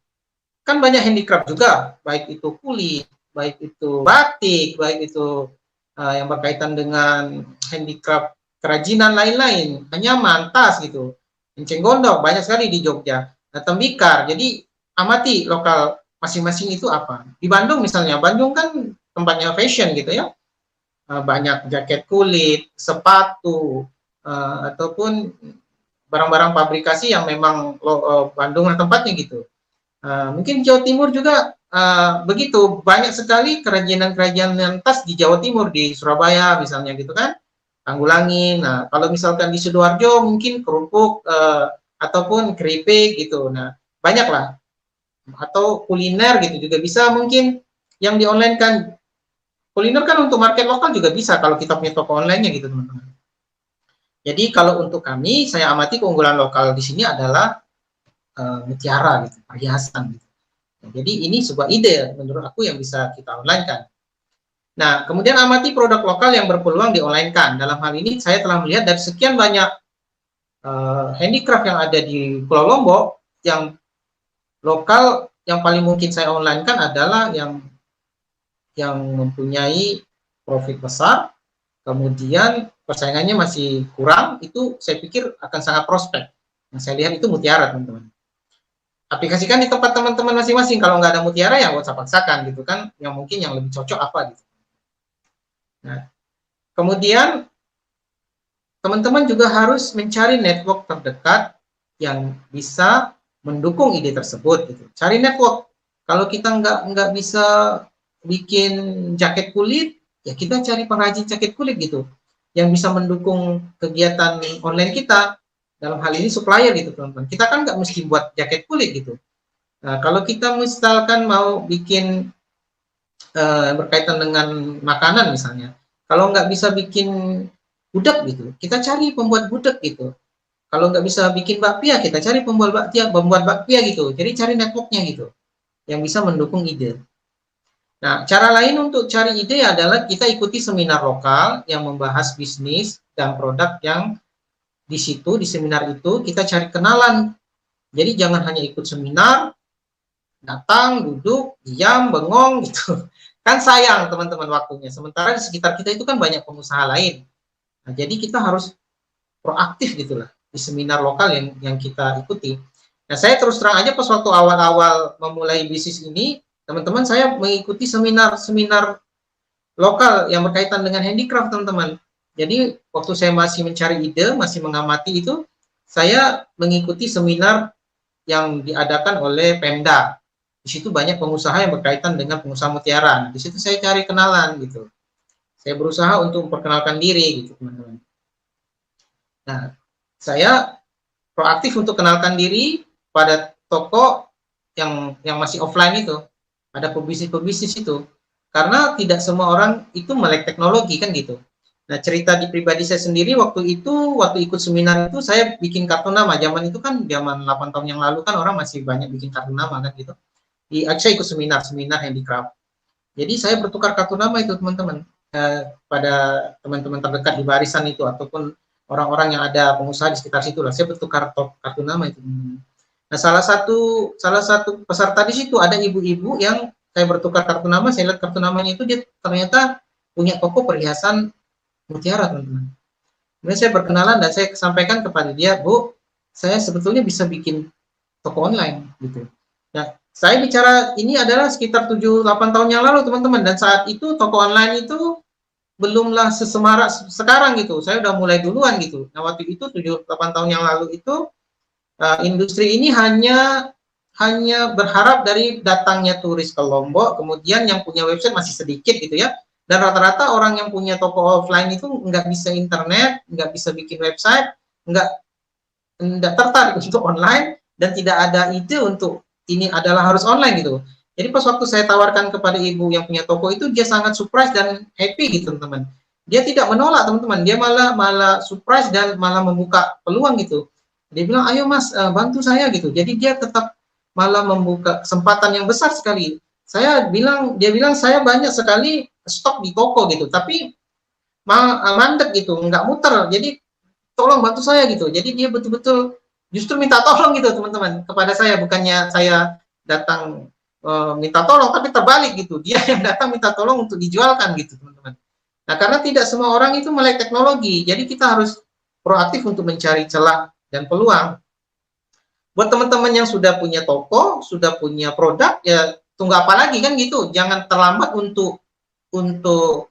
kan banyak handicraft juga, baik itu kulit, baik itu batik, baik itu yang berkaitan dengan handicraft kerajinan lain-lain, anyaman, tas gitu. Enceng gondok, banyak sekali di Jogja. Nah, tembikar, jadi amati lokal masing-masing itu apa. Di Bandung misalnya, Bandung kan tempatnya fashion gitu ya, banyak jaket kulit, sepatu, ataupun barang-barang pabrikasi yang memang Bandung tempatnya gitu. Mungkin Jawa Timur juga begitu, banyak sekali kerajinan-kerajinan tas di Jawa Timur, di Surabaya misalnya gitu kan, Tanggulangin. Nah, kalau misalkan di Sidoarjo mungkin kerupuk ataupun keripik gitu. Nah, banyak lah. Atau kuliner gitu juga bisa mungkin yang di online kan. Kuliner kan untuk market lokal juga bisa kalau kita punya toko online-nya gitu teman-teman. Jadi kalau untuk kami, saya amati keunggulan lokal di sini adalah mutiara gitu, perhiasan gitu. Nah, jadi ini sebuah ide menurut aku yang bisa kita online-kan. Nah, kemudian amati produk lokal yang berpeluang di-online-kan. Dalam hal ini saya telah melihat dari sekian banyak handicraft yang ada di Pulau Lombok, yang lokal yang paling mungkin saya online-kan adalah yang mempunyai profit besar, kemudian persaingannya masih kurang, itu saya pikir akan sangat prospek. Yang saya lihat itu Mutiara, teman-teman. Aplikasikan di tempat teman-teman masing-masing. Kalau nggak ada Mutiara, ya nggak usah paksakan gitu kan. Yang mungkin yang lebih cocok apa gitu. Nah, kemudian teman-teman juga harus mencari network terdekat yang bisa mendukung ide tersebut gitu. Cari network. Kalau kita nggak bisa bikin jaket kulit, ya kita cari pengrajin jaket kulit gitu, yang bisa mendukung kegiatan online kita. Dalam hal ini supplier gitu, teman-teman. Kita kan nggak mesti buat jaket kulit gitu. Nah, kalau kita misalkan mau bikin berkaitan dengan makanan misalnya, kalau nggak bisa bikin gudeg gitu, kita cari pembuat gudeg gitu. Kalau nggak bisa bikin bakpia, kita cari pembuat bakpia gitu. Jadi cari networknya gitu, yang bisa mendukung ide. Nah, cara lain untuk cari ide adalah kita ikuti seminar lokal yang membahas bisnis dan produk yang di situ, di seminar itu kita cari kenalan. Jadi jangan hanya ikut seminar, datang, duduk, diam, bengong gitu. Kan sayang teman-teman waktunya. Sementara di sekitar kita itu kan banyak pengusaha lain. Nah, jadi kita harus proaktif gitulah di seminar lokal yang kita ikuti. Nah, saya terus terang aja pas waktu awal-awal memulai bisnis ini, teman-teman, saya mengikuti seminar-seminar lokal yang berkaitan dengan handicraft, teman-teman. Jadi waktu saya masih mencari ide, masih mengamati itu, saya mengikuti seminar yang diadakan oleh Pemda. Di situ banyak pengusaha yang berkaitan dengan pengusaha mutiara. Di situ saya cari kenalan gitu. Saya berusaha untuk memperkenalkan diri gitu, teman-teman. Nah, saya proaktif untuk kenalkan diri pada toko yang masih offline itu, ada pebisnis itu, karena tidak semua orang itu melek teknologi kan gitu. Nah, cerita di pribadi saya sendiri waktu ikut seminar itu saya bikin kartu nama. Zaman itu kan zaman 8 tahun yang lalu kan orang masih banyak bikin kartu nama kan gitu. Saya ikut seminar handicraft. Jadi saya bertukar kartu nama itu, teman-teman, pada teman-teman terdekat di barisan itu ataupun orang-orang yang ada pengusaha di sekitar situ lah. Saya bertukar kartu nama itu. Nah, salah satu peserta di situ ada ibu-ibu yang saya bertukar kartu nama. Saya lihat kartu namanya itu dia ternyata punya toko perhiasan mutiara, teman-teman. Kemudian saya berkenalan dan saya sampaikan kepada dia, Bu, saya sebetulnya bisa bikin toko online gitu. Nah, saya bicara ini adalah sekitar 7-8 tahun yang lalu, teman-teman, dan saat itu toko online itu belumlah sesemarak sekarang gitu. Saya udah mulai duluan gitu. Nah, waktu itu 7-8 tahun yang lalu itu industri ini hanya berharap dari datangnya turis ke Lombok, kemudian yang punya website masih sedikit gitu ya. Dan rata-rata orang yang punya toko offline itu nggak bisa internet, nggak bisa bikin website, nggak tertarik untuk online, dan tidak ada ide untuk ini adalah harus online gitu. Jadi pas waktu saya tawarkan kepada ibu yang punya toko itu, dia sangat surprise dan happy gitu, teman-teman. Dia tidak menolak, teman-teman. Dia malah surprise dan malah membuka peluang gitu. Dia bilang, ayo mas, bantu saya gitu. Jadi dia tetap malah membuka kesempatan yang besar sekali. Dia bilang saya banyak sekali stok di toko gitu, tapi mandek gitu, nggak muter. Jadi tolong bantu saya gitu. Jadi dia betul-betul justru minta tolong gitu, teman-teman, kepada saya. Bukannya saya datang minta tolong, tapi terbalik gitu. Dia yang datang minta tolong untuk dijualkan gitu, teman-teman. Nah, karena tidak semua orang itu melek teknologi, jadi kita harus proaktif untuk mencari celah dan peluang. Buat teman-teman yang sudah punya toko, sudah punya produk, ya tunggu apa lagi kan gitu. Jangan terlambat untuk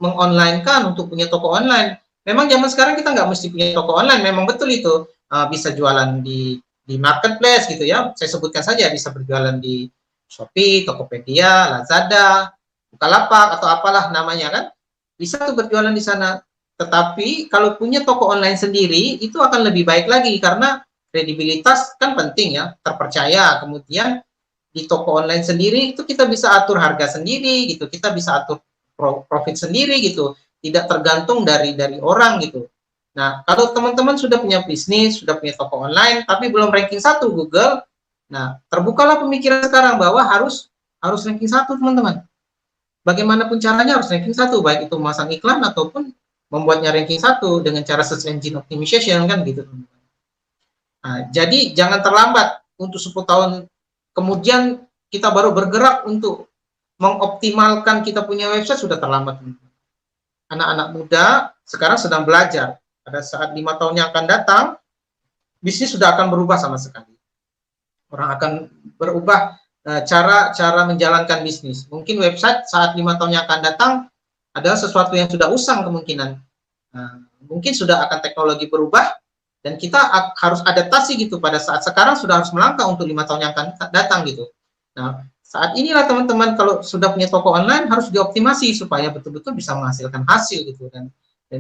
mengonline-kan, untuk punya toko online. Memang zaman sekarang kita nggak mesti punya toko online, memang betul itu. Bisa jualan di marketplace gitu ya. Saya sebutkan saja, bisa berjualan di Shopee, Tokopedia, Lazada, Bukalapak atau apalah namanya kan. Bisa tuh berjualan di sana. Tetapi kalau punya toko online sendiri itu akan lebih baik lagi karena kredibilitas kan penting ya, terpercaya. Kemudian di toko online sendiri itu kita bisa atur harga sendiri gitu, kita bisa atur profit sendiri gitu, tidak tergantung dari orang gitu. Nah, kalau teman-teman sudah punya bisnis, sudah punya toko online, tapi belum ranking 1 Google, nah terbukalah pemikiran sekarang bahwa harus ranking 1, teman-teman. Bagaimanapun caranya harus ranking 1, baik itu memasang iklan ataupun membuatnya ranking 1 dengan cara search engine optimization kan gitu, teman-teman. Nah, jadi jangan terlambat untuk 10 tahun kemudian kita baru bergerak untuk mengoptimalkan kita punya website, sudah terlambat. Anak-anak muda sekarang sedang belajar. pada saat 5 tahun yang akan datang, bisnis sudah akan berubah sama sekali. Orang akan berubah cara menjalankan bisnis. Mungkin website saat 5 tahun yang akan datang adalah sesuatu yang sudah usang kemungkinan. Mungkin sudah akan teknologi berubah, dan kita harus adaptasi gitu. Pada saat sekarang sudah harus melangkah untuk 5 tahun yang akan datang gitu. Nah, saat inilah teman-teman kalau sudah punya toko online harus dioptimasi supaya betul-betul bisa menghasilkan hasil gitu, dan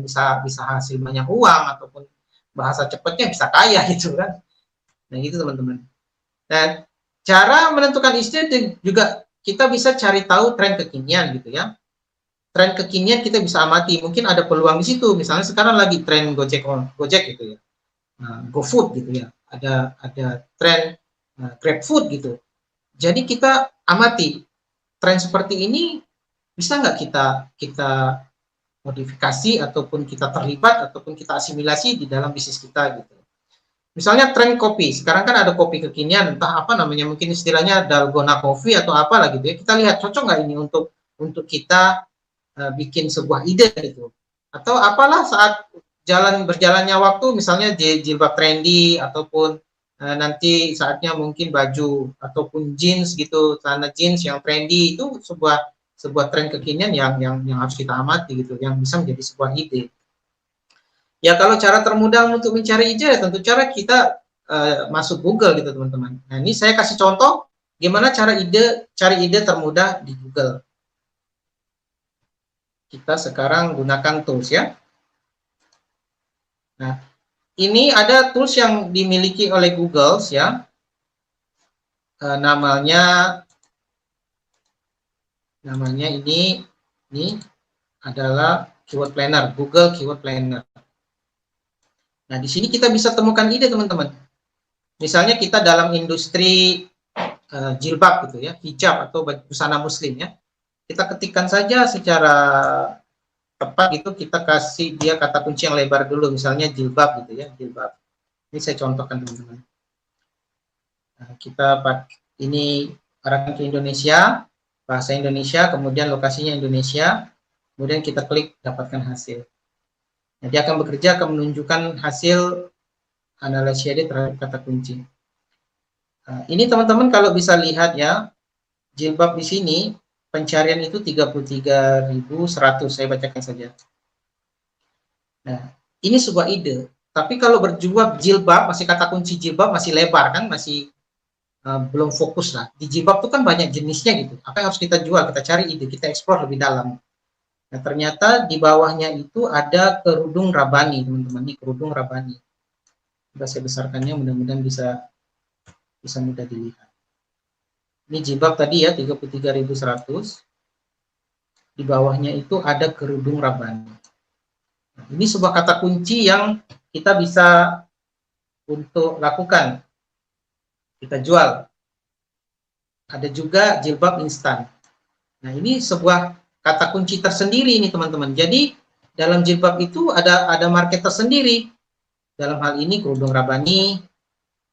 bisa hasil banyak uang, ataupun bahasa cepatnya bisa kaya gitu kan. Nah gitu teman-teman. Dan cara menentukan ide juga kita bisa cari tahu tren kekinian gitu ya. Tren kekinian kita bisa amati, mungkin ada peluang di situ. Misalnya sekarang lagi tren Gojek gitu ya, GoFood gitu ya, ada tren GrabFood gitu. Jadi kita amati tren seperti ini, bisa nggak kita modifikasi, ataupun kita terlibat, ataupun kita asimilasi di dalam bisnis kita gitu. Misalnya tren kopi, sekarang kan ada kopi kekinian, entah apa namanya, mungkin istilahnya dalgona coffee atau apa lah gitu ya. Kita lihat cocok nggak ini untuk kita bikin sebuah ide gitu. Atau apalah saat berjalannya waktu, misalnya jilbab trendy, ataupun nanti saatnya mungkin baju ataupun jeans gitu, celana jeans yang trendy, itu sebuah tren kekinian yang harus kita amati gitu, yang bisa menjadi sebuah ide. Ya kalau cara termudah untuk mencari ide, tentu cara kita masuk Google gitu teman-teman. Nah ini saya kasih contoh gimana cari ide termudah di Google. Kita sekarang gunakan tools ya. Nah, ini ada tools yang dimiliki oleh Google ya. Namanya ini adalah Keyword Planner, Google Keyword Planner. Nah, di sini kita bisa temukan ide teman-teman. Misalnya kita dalam industri jilbab gitu ya, hijab atau busana muslim ya. Kita ketikkan saja secara tepat gitu, kita kasih dia kata kunci yang lebar dulu, misalnya jilbab gitu ya, jilbab. Ini saya contohkan teman-teman. Nah, kita ini arahkan ke Indonesia, bahasa Indonesia, kemudian lokasinya Indonesia, kemudian kita klik dapatkan hasil. Nah, dia akan bekerja, akan menunjukkan hasil analisis terhadap kata kunci. Nah, ini teman-teman kalau bisa lihat ya, jilbab di sini pencarian itu 33.100, saya bacakan saja. Nah, ini sebuah ide. Tapi kalau jilbab, masih kata kunci jilbab masih lebar kan, masih belum fokus lah. Di jilbab itu kan banyak jenisnya gitu. Apa yang harus kita jual? Kita cari ide, kita eksplor lebih dalam. Nah, ternyata di bawahnya itu ada kerudung Rabbani, teman-teman. Ini kerudung Rabbani. Sudah saya besarkannya, mudah-mudahan bisa mudah dilihat. Ini jilbab tadi ya, 33.100. Di bawahnya itu ada kerudung Rabbani. Nah, ini sebuah kata kunci yang kita bisa untuk lakukan. Kita jual. Ada juga jilbab instan. Nah, ini sebuah kata kunci tersendiri ini teman-teman. Jadi dalam jilbab itu ada market tersendiri. Dalam hal ini kerudung Rabbani,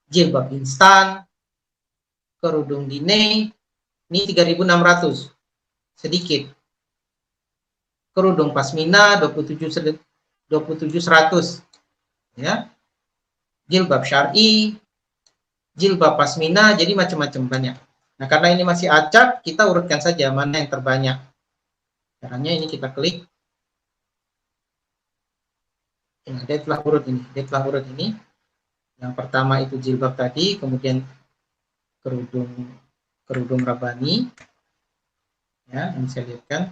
jilbab instan, kerudung dine, ini 3.600, sedikit. Kerudung pasmina 27.100, ya. Jilbab syar'i, jilbab pasmina, jadi macam-macam banyak. Nah, karena ini masih acak, kita urutkan saja mana yang terbanyak. Caranya ini kita klik. Nah, dia telah urut ini. Yang pertama itu jilbab tadi, kemudian kerudung Rabbani, ya, ini saya lihatkan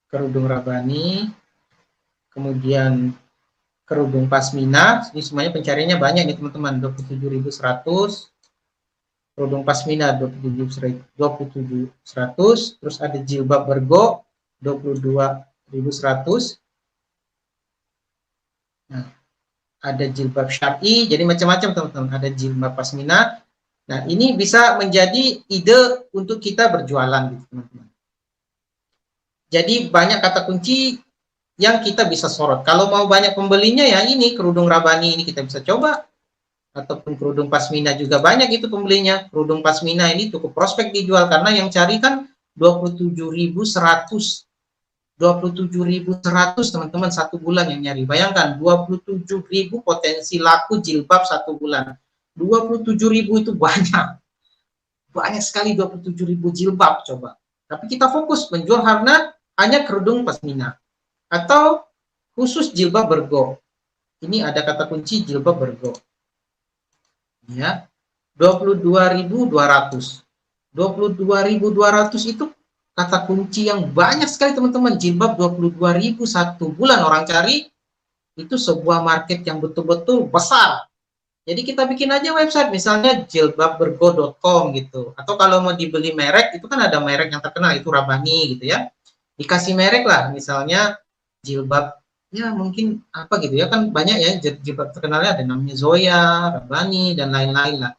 kerudung Rabbani, kemudian kerudung pasmina, ini semuanya pencariannya banyak nih teman-teman, 27.100, kerudung pasmina 27.100, terus ada jilbab bergo 22.100, nah, ada jilbab syar'i, jadi macam-macam teman-teman, ada jilbab pasmina. Nah, ini bisa menjadi ide untuk kita berjualan gitu teman-teman. Jadi banyak kata kunci yang kita bisa sorot. Kalau mau banyak pembelinya ya ini kerudung Rabbani ini kita bisa coba, ataupun kerudung pasmina juga banyak itu pembelinya. Kerudung pasmina ini cukup prospek dijual karena yang cari kan 27.100 27.100 teman-teman satu bulan yang nyari. Bayangkan 27.000 potensi laku jilbab satu bulan. 27.000 itu banyak. Banyak sekali 27.000 jilbab coba. Tapi kita fokus menjual hanya kerudung pasmina atau khusus jilbab bergo. Ini ada kata kunci jilbab bergo. Ya. 22.200. 22.200 itu kata kunci yang banyak sekali teman-teman. Jilbab 22.000 satu bulan orang cari, itu sebuah market yang betul-betul besar. Jadi kita bikin aja website misalnya jilbabbergo.com gitu. Atau kalau mau dibeli merek, itu kan ada merek yang terkenal, itu Rabbani gitu ya. Dikasih merek lah, misalnya jilbab, ya mungkin apa gitu ya, kan banyak ya jilbab terkenalnya, ada namanya Zoya, Rabbani, dan lain-lain lah.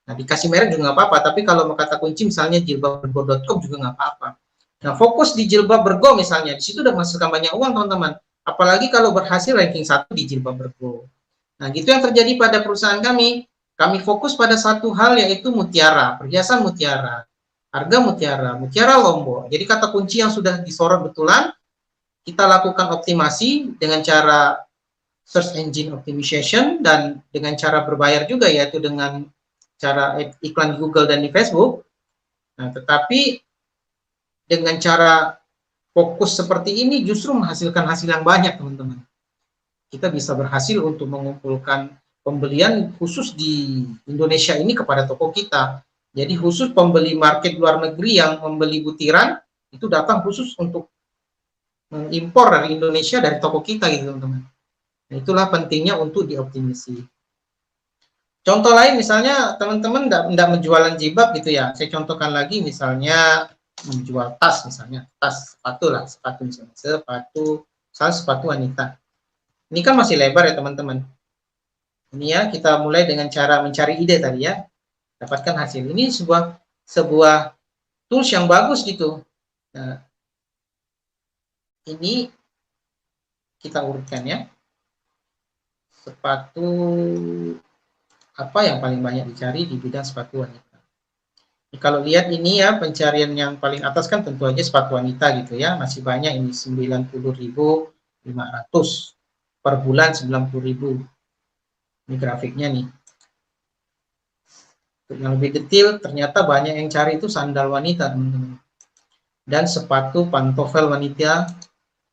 Nah, dikasih merek juga nggak apa-apa, tapi kalau mau kata kunci misalnya jilbabbergo.com juga nggak apa-apa. Nah, fokus di jilbab bergo misalnya, di situ udah menghasilkan banyak uang teman-teman. Apalagi kalau berhasil ranking 1 di jilbab bergo. Nah, gitu yang terjadi pada perusahaan kami. Kami fokus pada satu hal yaitu mutiara, perhiasan mutiara, harga mutiara, mutiara lombok. Jadi kata kunci yang sudah disorot betulan, kita lakukan optimasi dengan cara search engine optimization dan dengan cara berbayar juga, yaitu dengan cara iklan di Google dan di Facebook. Nah, tetapi dengan cara fokus seperti ini justru menghasilkan hasil yang banyak, teman-teman. Kita bisa berhasil untuk mengumpulkan pembelian khusus di Indonesia ini kepada toko kita. Jadi khusus pembeli market luar negeri yang membeli butiran, itu datang khusus untuk mengimpor dari Indonesia, dari toko kita gitu, teman-teman. Nah, itulah pentingnya untuk dioptimasi. Contoh lain misalnya teman-teman tidak menjualan jilbab gitu ya. Saya contohkan lagi misalnya menjual tas misalnya, tas sepatu lah, sepatu misalnya, sepatu wanita. Ini kan masih lebar ya teman-teman. Ini ya, kita mulai dengan cara mencari ide tadi ya. Dapatkan hasil. Ini sebuah tools yang bagus gitu. Nah, ini kita urutkan ya. Sepatu apa yang paling banyak dicari di bidang sepatu wanita. Jadi, kalau lihat ini ya, pencarian yang paling atas kan tentu aja sepatu wanita gitu ya. Masih banyak ini 90.500. Per bulan 90.000. Ini grafiknya nih. Untuk yang lebih detail, ternyata banyak yang cari itu sandal wanita, teman-teman. Dan sepatu pantofel wanita,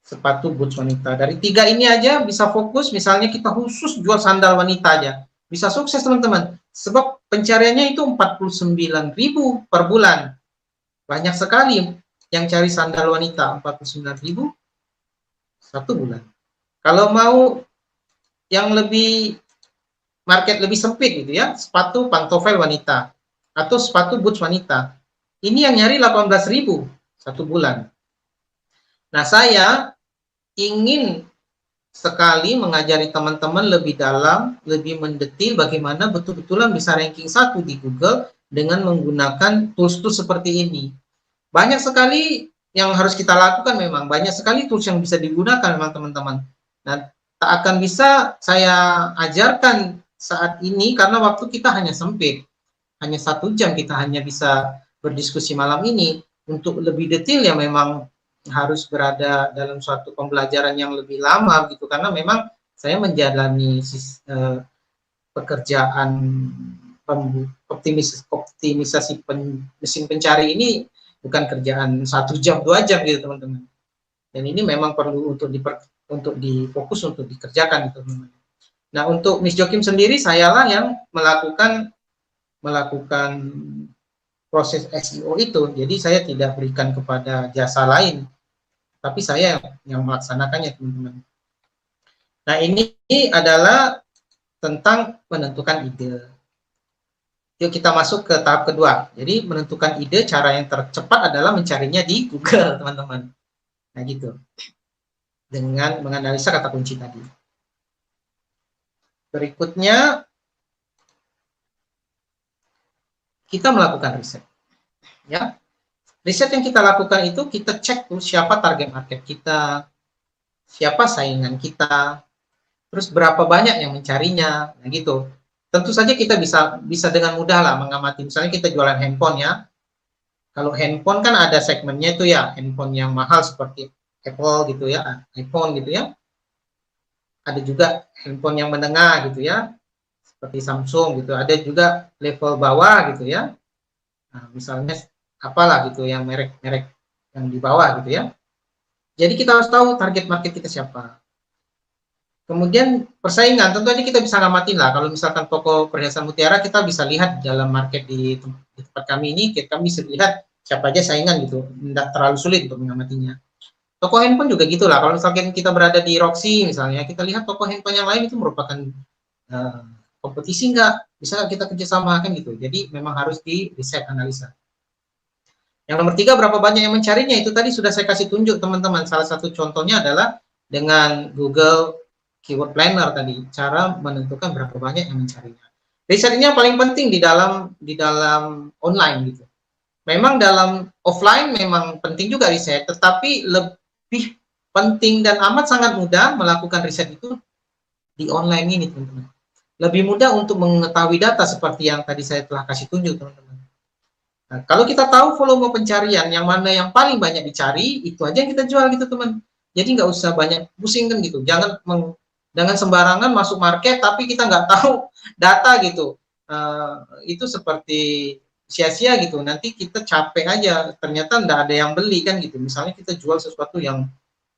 sepatu boots wanita. Dari 3 ini aja bisa fokus, misalnya kita khusus jual sandal wanita aja. Bisa sukses, teman-teman. Sebab pencariannya itu 49.000 per bulan. Banyak sekali yang cari sandal wanita, 49.000 satu bulan. Kalau mau yang lebih market lebih sempit gitu ya, sepatu pantofel wanita atau sepatu boots wanita, ini yang nyari 18.000 satu bulan. Nah, saya ingin sekali mengajari teman-teman lebih dalam, lebih mendetil bagaimana betul-betulan bisa ranking 1 di Google dengan menggunakan tools-tools seperti ini. Banyak sekali yang harus kita lakukan memang, banyak sekali tools yang bisa digunakan memang teman-teman. Nah, tak akan bisa saya ajarkan saat ini karena waktu kita hanya sempit. Hanya 1 jam kita hanya bisa berdiskusi malam ini. Untuk lebih detail ya memang harus berada dalam suatu pembelajaran yang lebih lama gitu, karena memang saya menjalani pekerjaan optimisasi mesin pencari ini bukan kerjaan 1 jam 2 jam gitu teman-teman. Dan ini memang perlu untuk difokus untuk dikerjakan gitu teman-teman. Nah, untuk Miss Jokim sendiri sayalah yang melakukan proses SEO itu. Jadi saya tidak berikan kepada jasa lain, tapi saya yang melaksanakannya teman-teman. Nah, ini adalah tentang menentukan ide. Yuk kita masuk ke tahap kedua. Jadi menentukan ide, cara yang tercepat adalah mencarinya di Google teman-teman. Nah gitu. Dengan menganalisa kata kunci tadi. Berikutnya kita melakukan riset. Ya. Riset yang kita lakukan itu kita cek tuh siapa target market kita, siapa saingan kita, terus berapa banyak yang mencarinya, nah gitu. Tentu saja kita bisa dengan mudah lah mengamati. Misalnya kita jualan handphone ya. Kalau handphone kan ada segmennya itu ya, handphone yang mahal seperti Apple gitu ya, iPhone gitu ya. Ada juga handphone yang menengah gitu ya, seperti Samsung gitu. Ada juga level bawah gitu ya. Nah, misalnya apalah gitu yang merek-merek yang di bawah gitu ya. Jadi kita harus tahu target market kita siapa. Kemudian persaingan, tentu aja kita bisa ngamatin lah. Kalau misalkan toko perhiasan mutiara, kita bisa lihat dalam market di tempat kami ini, kami bisa lihat siapa aja saingan gitu. Tidak terlalu sulit untuk mengamatinya. Toko handphone juga gitulah. Kalau misalkan kita berada di Roxy misalnya, kita lihat toko handphone yang lain itu merupakan uh, kompetisi nggak? Bisa kita kerjasama kan gitu. Jadi memang harus di riset analisa. Yang nomor 3, berapa banyak yang mencarinya? Itu tadi sudah saya kasih tunjuk teman-teman. Salah satu contohnya adalah dengan Google Keyword Planner tadi, cara menentukan berapa banyak yang mencarinya. Riset ini yang paling penting di dalam online gitu. Memang dalam offline memang penting juga riset, tetapi lebih penting dan amat sangat mudah melakukan riset itu di online ini, teman-teman. Lebih mudah untuk mengetahui data seperti yang tadi saya telah kasih tunjuk, teman-teman. Nah, kalau kita tahu volume pencarian yang mana yang paling banyak dicari, itu aja yang kita jual gitu, teman. Jadi nggak usah banyak pusing kan gitu. Jangan sembarangan masuk market tapi kita nggak tahu data gitu. Itu seperti sia-sia gitu. Nanti kita capek aja, ternyata nggak ada yang beli kan gitu. Misalnya kita jual sesuatu yang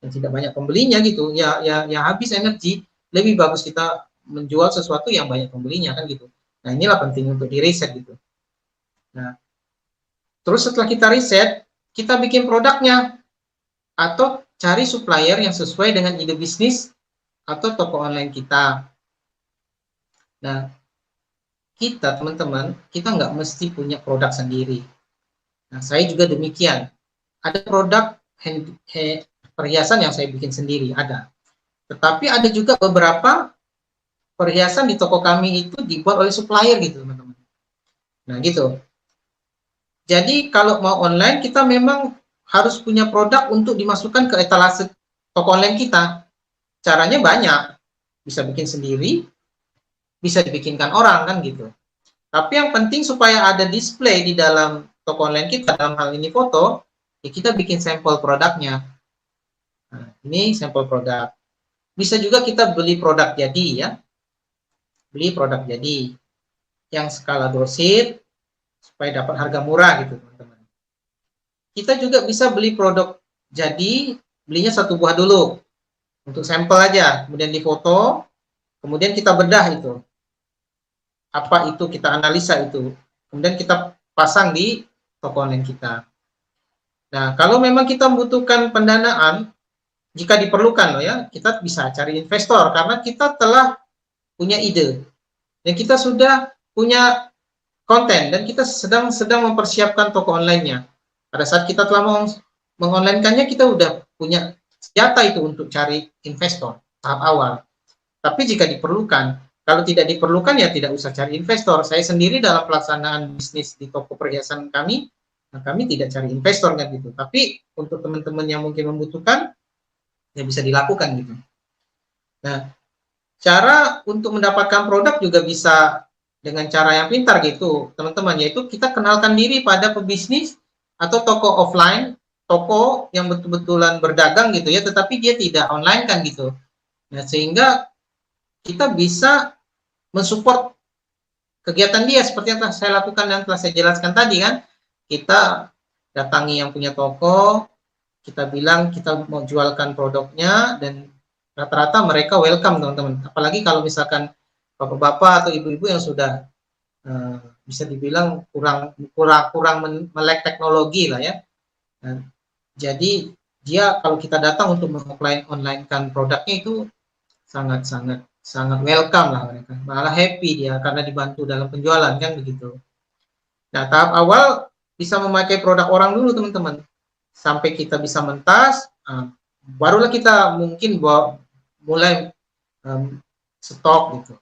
tidak banyak pembelinya gitu, ya habis energi. Lebih bagus kita menjual sesuatu yang banyak pembelinya kan gitu. Nah, inilah penting untuk di riset gitu. Nah, terus setelah kita riset, kita bikin produknya atau cari supplier yang sesuai dengan ide bisnis atau toko online kita. Nah, kita teman-teman, kita nggak mesti punya produk sendiri. Nah, saya juga demikian. Ada produk perhiasan yang saya bikin sendiri, ada. Tetapi ada juga beberapa perhiasan di toko kami itu dibuat oleh supplier gitu, teman-teman. Nah, gitu. Jadi kalau mau online, kita memang harus punya produk untuk dimasukkan ke etalase toko online kita. Caranya banyak. Bisa bikin sendiri, bisa dibikinkan orang kan gitu. Tapi yang penting supaya ada display di dalam toko online kita, dalam hal ini foto, ya kita bikin sampel produknya. Nah, ini sampel produk. Bisa juga kita beli produk jadi ya. Beli produk jadi yang skala doorstep supaya dapat harga murah gitu, teman-teman. Kita juga bisa beli produk jadi, belinya satu buah dulu untuk sampel aja, kemudian difoto, kemudian kita bedah itu. Apa itu, kita analisa itu. Kemudian kita pasang di toko online kita. Nah, kalau memang kita membutuhkan pendanaan, jika diperlukan loh ya, kita bisa cari investor karena kita telah punya ide dan kita sudah punya konten dan kita sedang mempersiapkan toko online-nya. Pada saat kita telah mengonline-kannya, kita udah punya senjata itu untuk cari investor tahap awal. Tapi jika diperlukan, kalau tidak diperlukan ya tidak usah cari investor. Saya sendiri dalam pelaksanaan bisnis di toko perhiasan kami, nah kami tidak cari investor kan gitu. Tapi untuk teman-teman yang mungkin membutuhkan, ya bisa dilakukan gitu. Nah, cara untuk mendapatkan produk juga bisa dengan cara yang pintar gitu, teman-teman, yaitu kita kenalkan diri pada pebisnis atau toko offline, toko yang betul-betulan berdagang gitu ya, tetapi dia tidak online kan gitu. Nah, sehingga kita bisa mensupport kegiatan dia seperti yang telah saya lakukan dan telah saya jelaskan tadi kan. Kita datangi yang punya toko, kita bilang kita mau jualkan produknya dan rata-rata mereka welcome, teman-teman. Apalagi kalau misalkan bapak-bapak atau ibu-ibu yang sudah bisa dibilang kurang melek teknologi lah ya. Nah, jadi dia kalau kita datang untuk online-kan produknya itu sangat welcome lah mereka. Malah happy dia karena dibantu dalam penjualan kan begitu. Nah, tahap awal bisa memakai produk orang dulu, teman-teman. Sampai kita bisa mentas, barulah kita mungkin mulai stok gitu.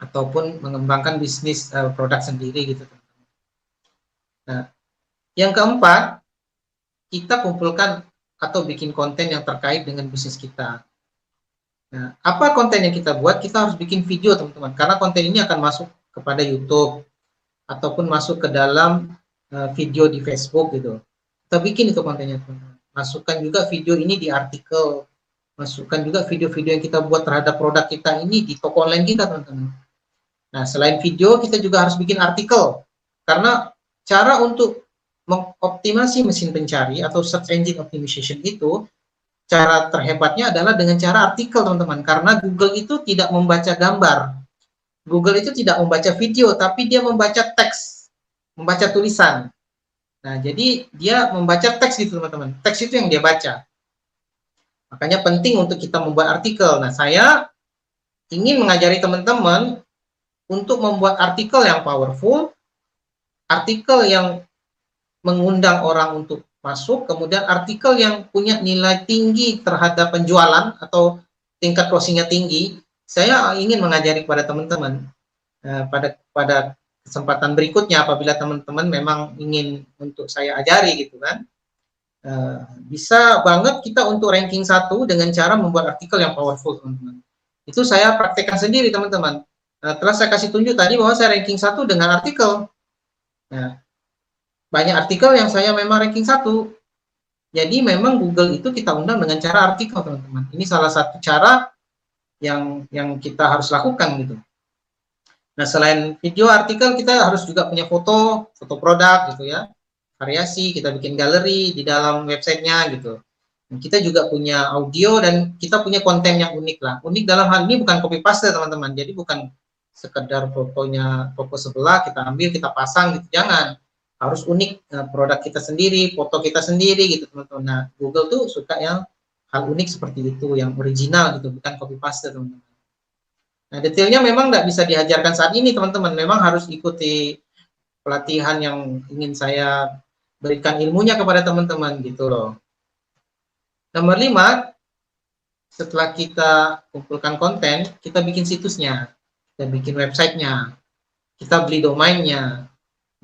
Ataupun mengembangkan bisnis produk sendiri gitu, teman-teman. Nah, yang keempat, kita kumpulkan atau bikin konten yang terkait dengan bisnis kita. Nah, apa konten yang kita buat? Kita harus bikin video, teman-teman, karena konten ini akan masuk kepada YouTube ataupun masuk ke dalam video di Facebook gitu. Kita bikin itu kontennya, teman-teman. masukkan juga video ini di artikel, masukkan juga video-video yang kita buat terhadap produk kita ini di toko online kita, teman-teman. Nah, selain video, kita juga harus bikin artikel, karena cara untuk mengoptimasi mesin pencari atau search engine optimization itu, cara terhebatnya adalah dengan cara artikel, teman-teman, karena Google itu tidak membaca gambar, Google itu tidak membaca video, tapi dia membaca teks, membaca tulisan. Nah, jadi dia membaca teks gitu, teman-teman. Teks itu yang dia baca. Makanya penting untuk kita membuat artikel. Nah, saya ingin mengajari teman-teman untuk membuat artikel yang powerful, artikel yang mengundang orang untuk masuk, kemudian artikel yang punya nilai tinggi terhadap penjualan atau tingkat closing-nya tinggi. Saya ingin mengajari kepada teman-teman pada kesempatan berikutnya, apabila teman-teman memang ingin untuk saya ajari gitu kan, bisa banget kita untuk ranking 1 dengan cara membuat artikel yang powerful, teman-teman. Itu saya praktekkan sendiri, teman-teman. Telah saya kasih tunjuk tadi bahwa saya ranking 1 dengan artikel. Nah, banyak artikel yang saya memang ranking 1. Jadi memang Google itu kita undang dengan cara artikel, teman-teman. Ini salah satu cara yang kita harus lakukan gitu. Nah, selain video artikel, kita harus juga punya foto produk gitu ya, variasi, kita bikin galeri di dalam websitenya gitu. Dan kita juga punya audio dan kita punya konten yang unik lah. Unik dalam hal ini bukan copy paste, teman-teman. Jadi bukan sekedar fotonya toko sebelah kita ambil, kita pasang gitu, jangan. Harus unik, produk kita sendiri, foto kita sendiri gitu, teman-teman. Nah, Google tuh suka yang hal unik seperti itu, yang original gitu, bukan copy paste, teman-teman. Nah, detailnya memang nggak bisa diajarkan saat ini, teman-teman. Memang harus ikuti pelatihan yang ingin saya berikan ilmunya kepada teman-teman, gitu loh. Nomor 5, setelah kita kumpulkan konten, kita bikin situsnya, kita bikin websitenya, kita beli domainnya.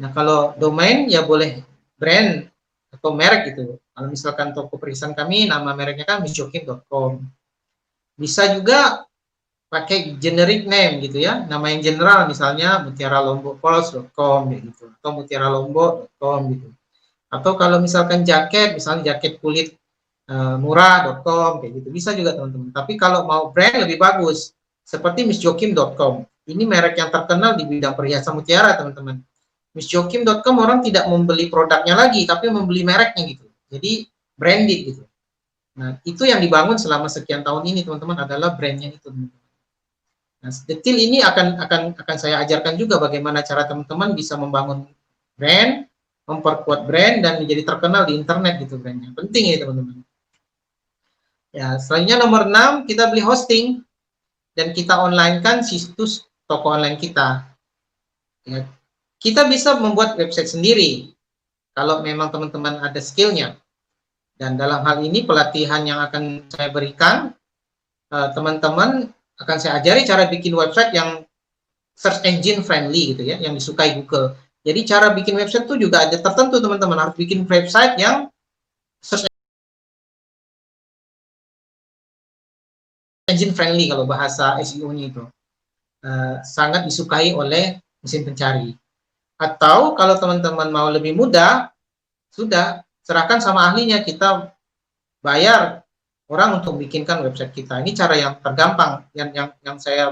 Nah, kalau domain ya boleh brand atau merek gitu. Kalau misalkan toko perisan kami, nama mereknya kan misjokim.com. Bisa juga pakai generic name gitu ya, nama yang general, misalnya mutiaralombokpals.com gitu, atau mutiaralombok.com gitu. Atau kalau misalkan jaket, misalnya jaket kulit murah.com kayak gitu, bisa juga, teman-teman. Tapi kalau mau brand lebih bagus, seperti missjokim.com. Ini merek yang terkenal di bidang perhiasan mutiara, teman-teman. Missjokim.com orang tidak membeli produknya lagi, tapi membeli mereknya gitu. Jadi branded gitu. Nah, itu yang dibangun selama sekian tahun ini, teman-teman, adalah brandnya itu, teman-teman. Nah, detail ini akan saya ajarkan juga bagaimana cara teman-teman bisa membangun brand, memperkuat brand, dan menjadi terkenal di internet gitu brandnya. Penting ya, teman-teman. Ya, selanjutnya nomor 6, kita beli hosting dan kita online-kan situs toko online kita. Ya, kita bisa membuat website sendiri kalau memang teman-teman ada skill-nya. Dan dalam hal ini pelatihan yang akan saya berikan, teman-teman akan saya ajari cara bikin website yang search engine friendly gitu ya, yang disukai Google. Jadi cara bikin website itu juga ada tertentu, teman-teman. Harus bikin website yang search engine friendly kalau bahasa SEO-nya itu. Sangat disukai oleh mesin pencari. Atau kalau teman-teman mau lebih mudah, sudah serahkan sama ahlinya, kita bayar orang untuk bikinkan website kita. Ini cara yang tergampang yang saya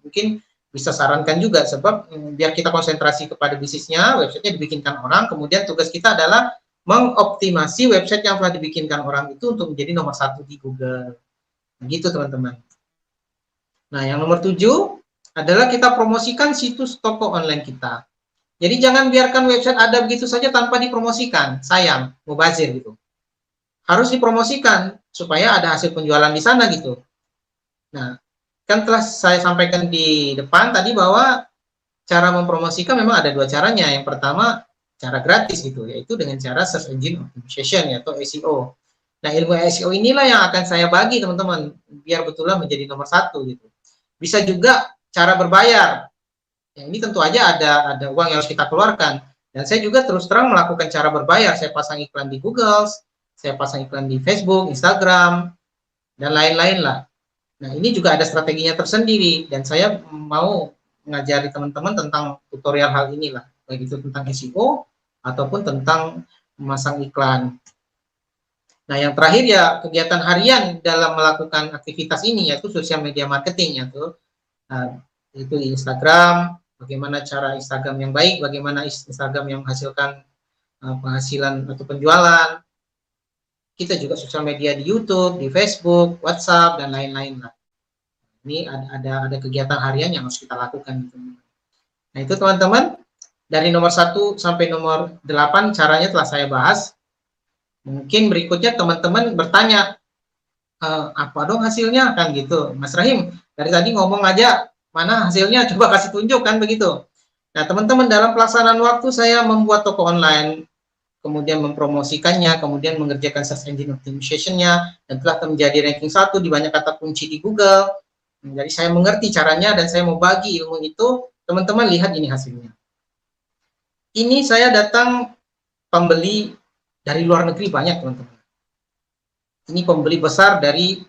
mungkin bisa sarankan juga, sebab biar kita konsentrasi kepada bisnisnya, websitenya dibikinkan orang, kemudian tugas kita adalah mengoptimasi website yang telah dibikinkan orang itu untuk menjadi nomor 1 di Google. Begitu, teman-teman. Nah, yang nomor 7 adalah kita promosikan situs toko online kita. Jadi jangan biarkan website ada begitu saja tanpa dipromosikan. Sayang, mubazir gitu. Harus dipromosikan supaya ada hasil penjualan di sana gitu. Nah, kan telah saya sampaikan di depan tadi bahwa cara mempromosikan memang ada 2 caranya. Yang pertama, cara gratis gitu, yaitu dengan cara search engine optimization atau SEO. Nah, ilmu SEO inilah yang akan saya bagi, teman-teman, biar betulnya menjadi nomor 1 gitu. Bisa juga cara berbayar. Ya, ini tentu aja ada uang yang harus kita keluarkan. Dan saya juga terus terang melakukan cara berbayar. Saya pasang iklan di Google, saya pasang iklan di Facebook, Instagram, dan lain-lain lah. Nah, ini juga ada strateginya tersendiri. Dan saya mau mengajari teman-teman tentang tutorial hal inilah. Baik itu tentang SEO, ataupun tentang memasang iklan. Nah, yang terakhir ya kegiatan harian dalam melakukan aktivitas ini yaitu sosial media marketing yaitu itu di Instagram, bagaimana cara Instagram yang baik, bagaimana Instagram yang menghasilkan penghasilan atau penjualan. Kita juga sosial media di YouTube, di Facebook, WhatsApp dan lain-lain lah. Ini ada kegiatan harian yang harus kita lakukan. Nah, itu teman-teman dari nomor 1 sampai nomor 8 caranya telah saya bahas. Mungkin berikutnya teman-teman bertanya, apa dong hasilnya kan gitu. Mas Rahim, dari tadi ngomong aja, mana hasilnya? Coba kasih tunjuk kan begitu. Nah, teman-teman dalam pelaksanaan waktu saya membuat toko online, kemudian mempromosikannya, kemudian mengerjakan search engine optimization-nya, dan telah menjadi ranking 1 di banyak kata kunci di Google. Jadi saya mengerti caranya dan saya mau bagi ilmu itu, teman-teman lihat ini hasilnya. Ini saya datang pembeli dari luar negeri banyak teman-teman. Ini pembeli besar dari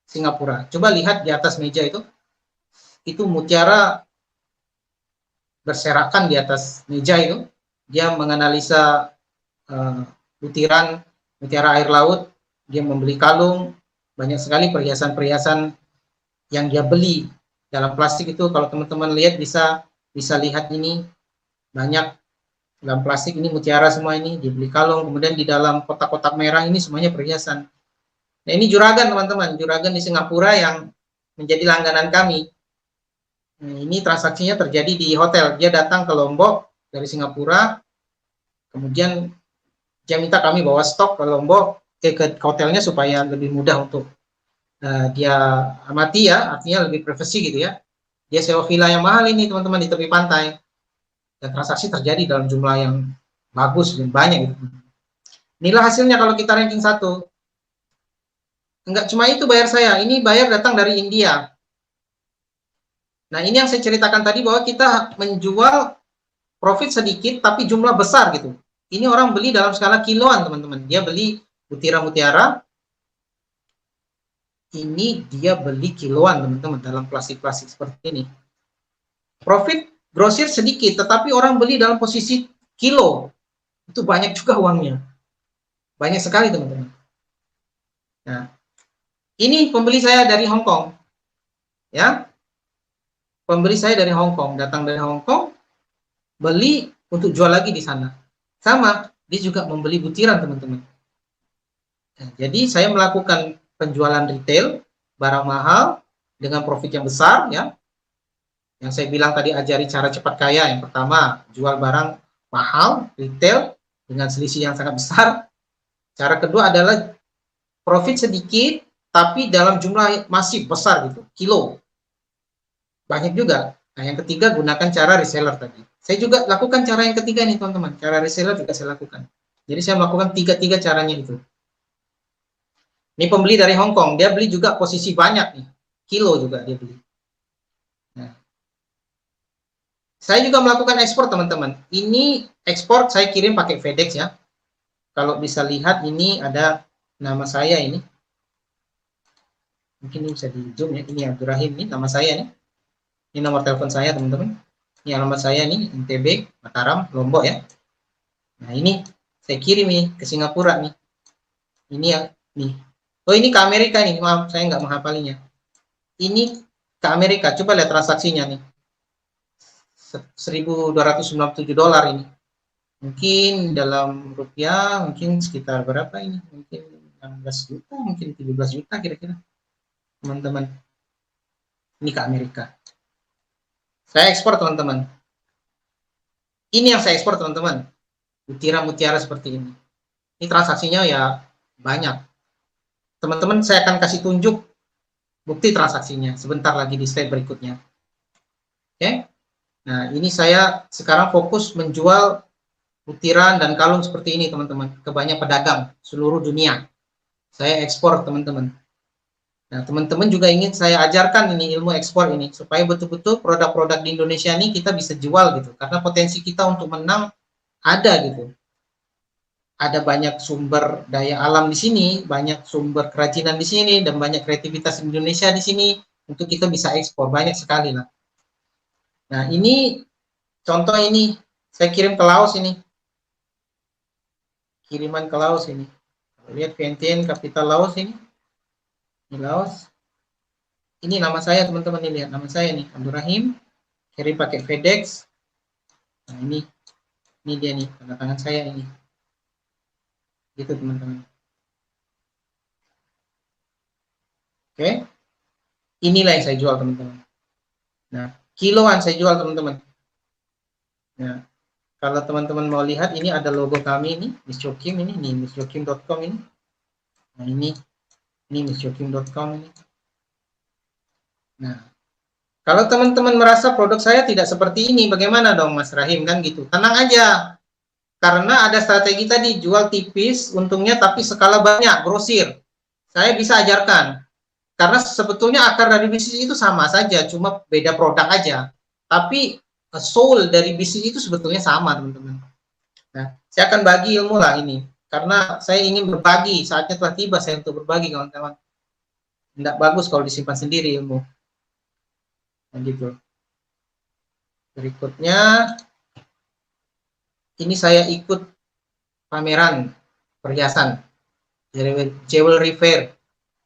Singapura. Coba lihat di atas meja itu mutiara berserakan di atas meja itu. Dia menganalisa butiran mutiara air laut, dia membeli kalung, banyak sekali perhiasan-perhiasan yang dia beli dalam plastik itu. Kalau teman-teman lihat bisa lihat ini banyak dalam plastik, ini mutiara semua, ini dibeli kalung, kemudian di dalam kotak-kotak merah ini semuanya perhiasan. Nah, ini juragan teman-teman, juragan di Singapura yang menjadi langganan kami. Nah, ini transaksinya terjadi di hotel. Dia datang ke Lombok dari Singapura, kemudian dia minta kami bawa stok ke Lombok, ke hotelnya supaya lebih mudah untuk dia amati ya, artinya lebih privasi gitu ya. Dia sewa villa yang mahal ini teman-teman di tepi pantai. Dan transaksi terjadi dalam jumlah yang bagus dan banyak gitu. Inilah hasilnya kalau kita ranking 1. Enggak cuma itu bayar saya, ini bayar datang dari India. Nah, ini yang saya ceritakan tadi bahwa kita menjual profit sedikit tapi jumlah besar gitu. Ini orang beli dalam skala kiloan teman-teman. Dia beli mutiara-mutiara, ini dia beli kiloan teman-teman dalam plastik-plastik seperti ini. Profit grosir sedikit, tetapi orang beli dalam posisi kilo. Itu banyak juga uangnya. Banyak sekali teman-teman. Nah, ini pembeli saya dari Hong Kong. Ya. Pembeli saya dari Hong Kong, datang dari Hong Kong, beli untuk jual lagi di sana. Sama, dia juga membeli butiran teman-teman. Nah, jadi saya melakukan penjualan retail, barang mahal, dengan profit yang besar, ya. Yang saya bilang tadi ajari cara cepat kaya. Yang pertama, jual barang mahal, retail, dengan selisih yang sangat besar. Cara kedua adalah profit sedikit, tapi dalam jumlah masif besar gitu, kilo. Banyak juga. Nah, yang ketiga gunakan cara reseller tadi. Saya juga lakukan cara yang ketiga nih teman-teman. Cara reseller juga saya lakukan. Jadi saya melakukan tiga caranya itu. Ini pembeli dari Hong Kong, dia beli juga posisi banyak nih, kilo juga dia beli. Nah, saya juga melakukan ekspor teman-teman. Ini ekspor saya kirim pakai FedEx ya. Kalau bisa lihat ini ada nama saya ini. Mungkin ini bisa di zoom ya. Ini Abdurrahim nih nama saya nih. Ini nomor telepon saya teman-teman. Ini alamat saya nih, NTB, Mataram, Lombok ya. Nah, ini saya kirim nih ke Singapura nih. Ini ya, nih. Oh, ini ke Amerika nih. Maaf, saya nggak menghafalinya. Ini ke Amerika. Coba lihat transaksinya nih. $1.297 ini. Mungkin dalam rupiah mungkin sekitar berapa ini? Mungkin 16 juta, mungkin 17 juta kira-kira. Teman-teman. Ini ke Amerika. Saya ekspor teman-teman. Ini yang saya ekspor teman-teman. Mutiara-mutiara seperti ini. Ini transaksinya ya banyak. Teman-teman saya akan kasih tunjuk bukti transaksinya sebentar lagi di slide berikutnya. Oke. Nah, ini saya sekarang fokus menjual butiran dan kalung seperti ini teman-teman ke banyak pedagang seluruh dunia. Saya ekspor teman-teman. Nah, teman-teman juga ingin saya ajarkan ini ilmu ekspor ini supaya betul-betul produk-produk di Indonesia ini kita bisa jual gitu. Karena potensi kita untuk menang ada gitu. Ada banyak sumber daya alam di sini, banyak sumber kerajinan di sini, dan banyak kreativitas Indonesia di sini untuk kita bisa ekspor banyak sekali lah. Nah, ini contoh ini saya kirim ke Laos ini. Kiriman ke Laos ini. Lihat Vientiane Capital Laos ini. Ini Laos. Ini nama saya teman-teman, ini lihat nama saya nih, Abdul Rahim. Kirim pakai FedEx. Nah, ini dia nih, tanda tangan saya ini. Gitu teman-teman. Oke. Inilah yang saya jual teman-teman. Nah, kiloan saya jual teman-teman. Nah, kalau teman-teman mau lihat, ini ada logo kami ini, Miss Jokim ini, nih missjokim.com ini. Nah, ini missjokim.com ini. Nah, kalau teman-teman merasa produk saya tidak seperti ini, bagaimana dong Mas Rahim, kan gitu. Tenang aja. Karena ada strategi tadi, jual tipis, untungnya tapi skala banyak, grosir. Saya bisa ajarkan. Karena sebetulnya akar dari bisnis itu sama saja, cuma beda produk aja. Tapi soul dari bisnis itu sebetulnya sama, teman-teman. Nah, saya akan bagi ilmu lah ini. Karena saya ingin berbagi, saatnya telah tiba saya untuk berbagi, kawan-kawan. Tidak bagus kalau disimpan sendiri ilmu. Nah, gitu. Berikutnya, ini saya ikut pameran perhiasan Jewelry Fair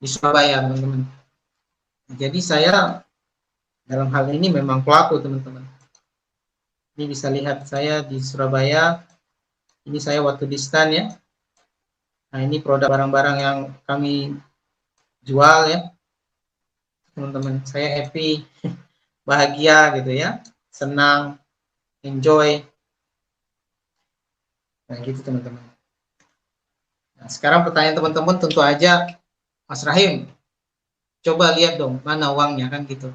di Surabaya, teman-teman. Jadi saya dalam hal ini memang pelaku, teman-teman. Ini bisa lihat saya di Surabaya. Ini saya waktu di stand ya. Nah, ini produk barang-barang yang kami jual ya. Teman-teman, saya happy, bahagia gitu ya. Senang, enjoy. Nah, gitu teman-teman. Nah, sekarang pertanyaan teman-teman tentu aja, Mas Rahim, coba lihat dong mana uangnya, kan gitu.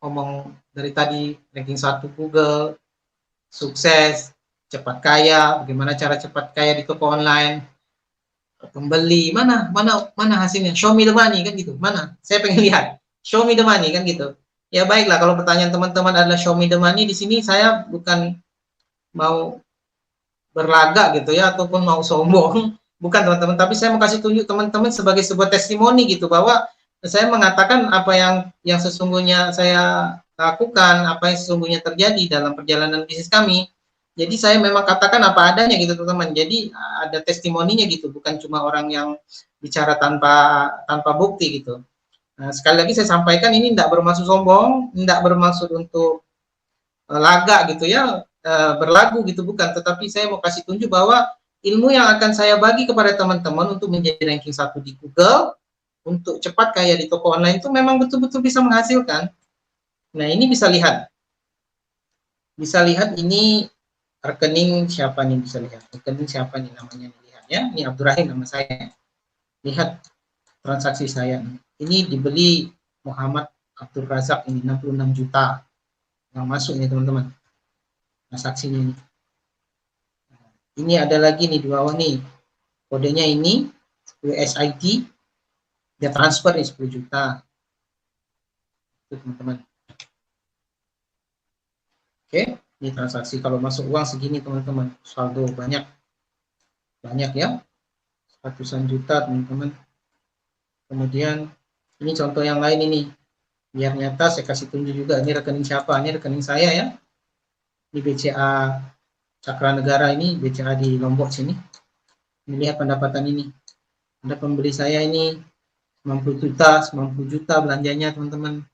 Ngomong dari tadi ranking 1 Google, sukses, cepat kaya, bagaimana cara cepat kaya di toko online, pembeli, mana hasilnya, show me the money, kan gitu. Mana, saya pengen lihat, show me the money, kan gitu. Ya baiklah, kalau pertanyaan teman-teman adalah show me the money, di sini saya bukan mau berlagak gitu ya, ataupun mau sombong, bukan teman-teman, tapi saya mau kasih tunjuk teman-teman sebagai sebuah testimoni gitu, bahwa saya mengatakan apa yang sesungguhnya saya lakukan, apa yang sesungguhnya terjadi dalam perjalanan bisnis kami. Jadi saya memang katakan apa adanya gitu teman-teman. Jadi ada testimoninya gitu, bukan cuma orang yang bicara tanpa bukti gitu. Nah, sekali lagi saya sampaikan, ini tidak bermaksud sombong, tidak bermaksud untuk laga gitu ya, berlagu gitu, bukan. Tetapi saya mau kasih tunjuk bahwa ilmu yang akan saya bagi kepada teman-teman untuk menjadi ranking 1 di Google, untuk cepat kaya di toko online itu memang betul-betul bisa menghasilkan. Nah, ini bisa lihat ini rekening siapa nih, bisa lihat rekening siapa nih namanya, lihat ya, ini Abdurrahim nama saya. Lihat transaksi saya, ini dibeli Muhammad Abdul Razak, ini 66 juta yang masuk ini teman-teman, transaksinya ini. Ini ada lagi nih di bawah nih, kodenya ini USID, dia transfer nih 10 juta. Itu teman-teman. Oke, ini transaksi kalau masuk uang segini teman-teman, saldo banyak ya, ratusan juta teman-teman. Kemudian ini contoh yang lain ini, biar nyata saya kasih tunjuk juga, ini rekening siapa, ini rekening saya ya, ini BCA Cakra Negara, ini BCA di Lombok sini. Ini lihat pendapatan ini, ada pembeli saya ini 90 juta belanjanya teman-teman.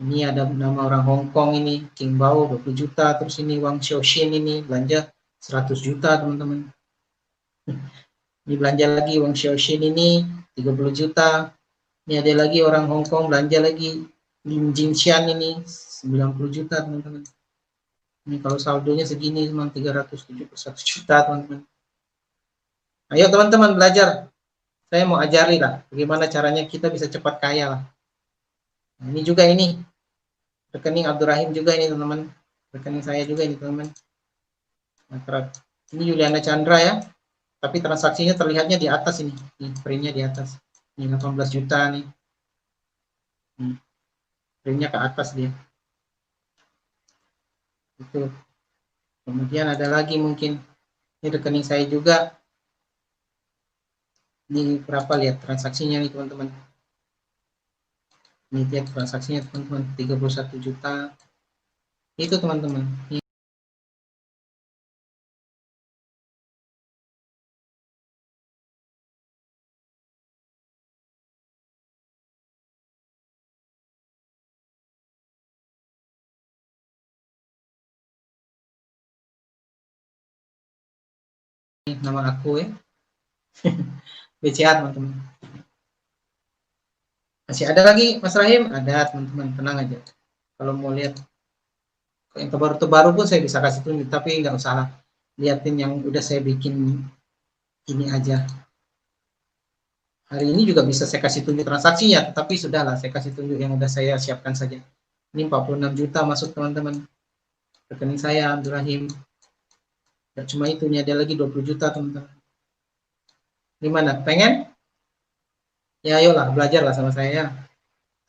Ini ada nama orang Hong Kong ini, King Bao 20 juta, terus ini Wang Xiaoxin ini belanja 100 juta teman-teman. Ini belanja lagi Wang Xiaoxin ini 30 juta. Ini ada lagi orang Hong Kong belanja lagi, Lim Jinxian ini 90 juta teman-teman. Ini kalau saldonya segini memang 371 juta teman-teman. Ayo teman-teman belajar. Saya mau ajari lah bagaimana caranya kita bisa cepat kaya lah. Nah, ini juga ini rekening Abdurrahim juga ini teman-teman, rekening saya juga ini teman-teman. Nah, ini Yuliana Chandra ya, tapi transaksinya terlihatnya di atas ini printnya di atas, ini 18 juta nih, printnya ke atas dia. Itu. Kemudian ada lagi mungkin ini rekening saya juga, ini berapa, lihat transaksinya nih teman-teman. Ini lihat transaksinya teman-teman, 31 juta. Itu teman-teman. nama aku ya. BCA teman-teman. Masih ada lagi Mas Rahim? Ada teman-teman, tenang aja. Kalau mau lihat yang terbaru-terbaru pun saya bisa kasih tunjuk, tapi nggak usah liatin yang udah saya bikin ini aja. Hari ini juga bisa saya kasih tunjuk transaksinya, tapi sudahlah saya kasih tunjuk yang udah saya siapkan saja. Ini 46 juta masuk teman-teman. Rekening saya Abdul Rahim. Gak cuma itu, ini ada lagi 20 juta teman-teman. Gimana? Pengen? Ya ayolah, belajarlah sama saya.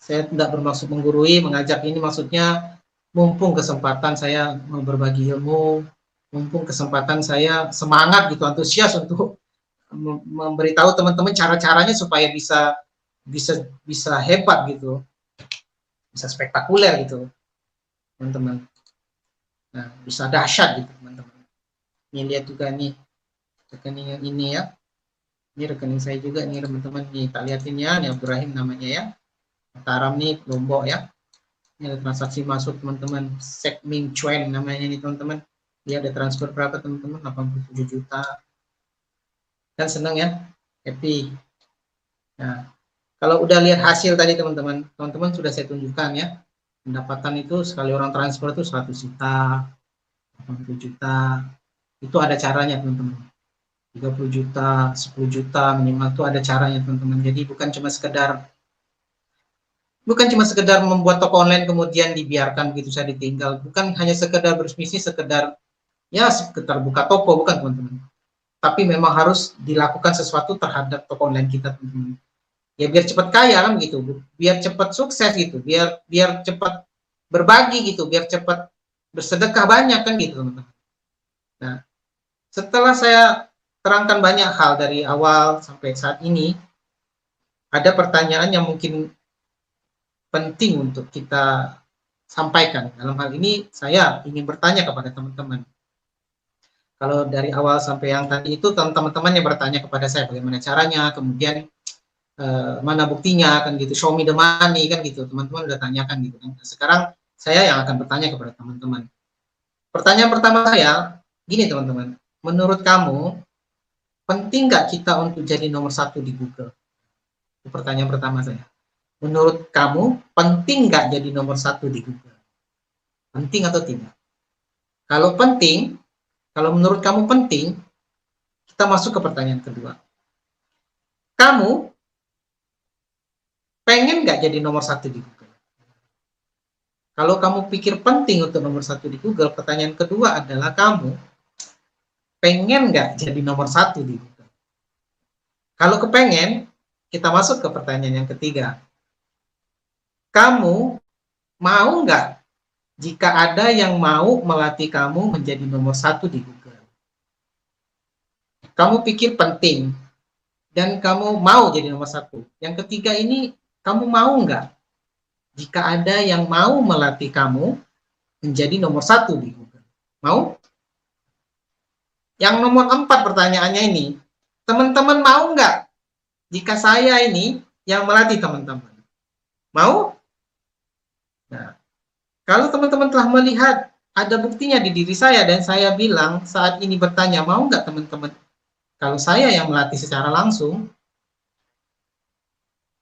Saya tidak bermaksud menggurui, mengajak, ini maksudnya mumpung kesempatan saya mau berbagi ilmu, mumpung kesempatan saya semangat gitu, antusias untuk memberitahu teman-teman cara-caranya supaya bisa hebat gitu, bisa spektakuler gitu, teman-teman. Nah, bisa dahsyat gitu, teman-teman. Ini lihat juga nih rekening yang ini ya. Ini rekening saya juga nih, teman-teman. Nih, tak liatin ya, ini Abdul Rahim namanya ya. Taram nih, Lombok ya. Ini ada transaksi masuk, teman-teman. Sekming Chuen namanya nih, teman-teman. Dia ada transfer berapa, teman-teman? 87 juta. Kan senang ya, happy. Nah, kalau udah lihat hasil tadi teman-teman sudah saya tunjukkan ya, pendapatan itu sekali orang transfer itu 100 juta, 80 juta, itu ada caranya teman-teman. 30 juta, 10 juta minimal itu ada caranya teman-teman. Jadi bukan cuma sekedar membuat toko online kemudian dibiarkan begitu saja ditinggal, bukan hanya sekedar berbisnis, sekedar buka toko, bukan teman-teman. Tapi memang harus dilakukan sesuatu terhadap toko online kita, teman-teman. Ya biar cepat kaya kan gitu, biar cepat sukses gitu, biar cepat berbagi gitu, biar cepat bersedekah banyak kan gitu, teman-teman. Nah, setelah saya terangkan banyak hal dari awal sampai saat ini, ada pertanyaan yang mungkin penting untuk kita sampaikan. Dalam hal ini saya ingin bertanya kepada teman-teman. Kalau dari awal sampai yang tadi itu teman-teman yang bertanya kepada saya bagaimana caranya, kemudian mana buktinya kan gitu, show me the money kan gitu, teman-teman udah tanyakan gitu kan. Sekarang saya yang akan bertanya kepada teman-teman. Pertanyaan pertama saya, gini teman-teman, menurut kamu penting nggak kita untuk jadi nomor 1 di Google? Itu pertanyaan pertama saya. Menurut kamu penting nggak jadi nomor 1 di Google? Penting atau tidak? Kalau penting, kalau menurut kamu penting, kita masuk ke pertanyaan kedua. Kamu pengen nggak jadi nomor 1 di Google? Kalau kamu pikir penting untuk nomor 1 di Google, pertanyaan kedua adalah kamu pengen nggak jadi nomor 1 di Google? Kalau kepengen, kita masuk ke pertanyaan yang ketiga. Kamu mau nggak jika ada yang mau melatih kamu menjadi nomor 1 di Google? Kamu pikir penting, dan kamu mau jadi nomor 1. Yang ketiga ini, kamu mau nggak jika ada yang mau melatih kamu menjadi nomor 1 di Google? Mau? Yang nomor 4 pertanyaannya ini, teman-teman mau nggak jika saya ini yang melatih teman-teman? Mau? Nah, kalau teman-teman telah melihat ada buktinya di diri saya dan saya bilang saat ini bertanya, mau nggak teman-teman kalau saya yang melatih secara langsung,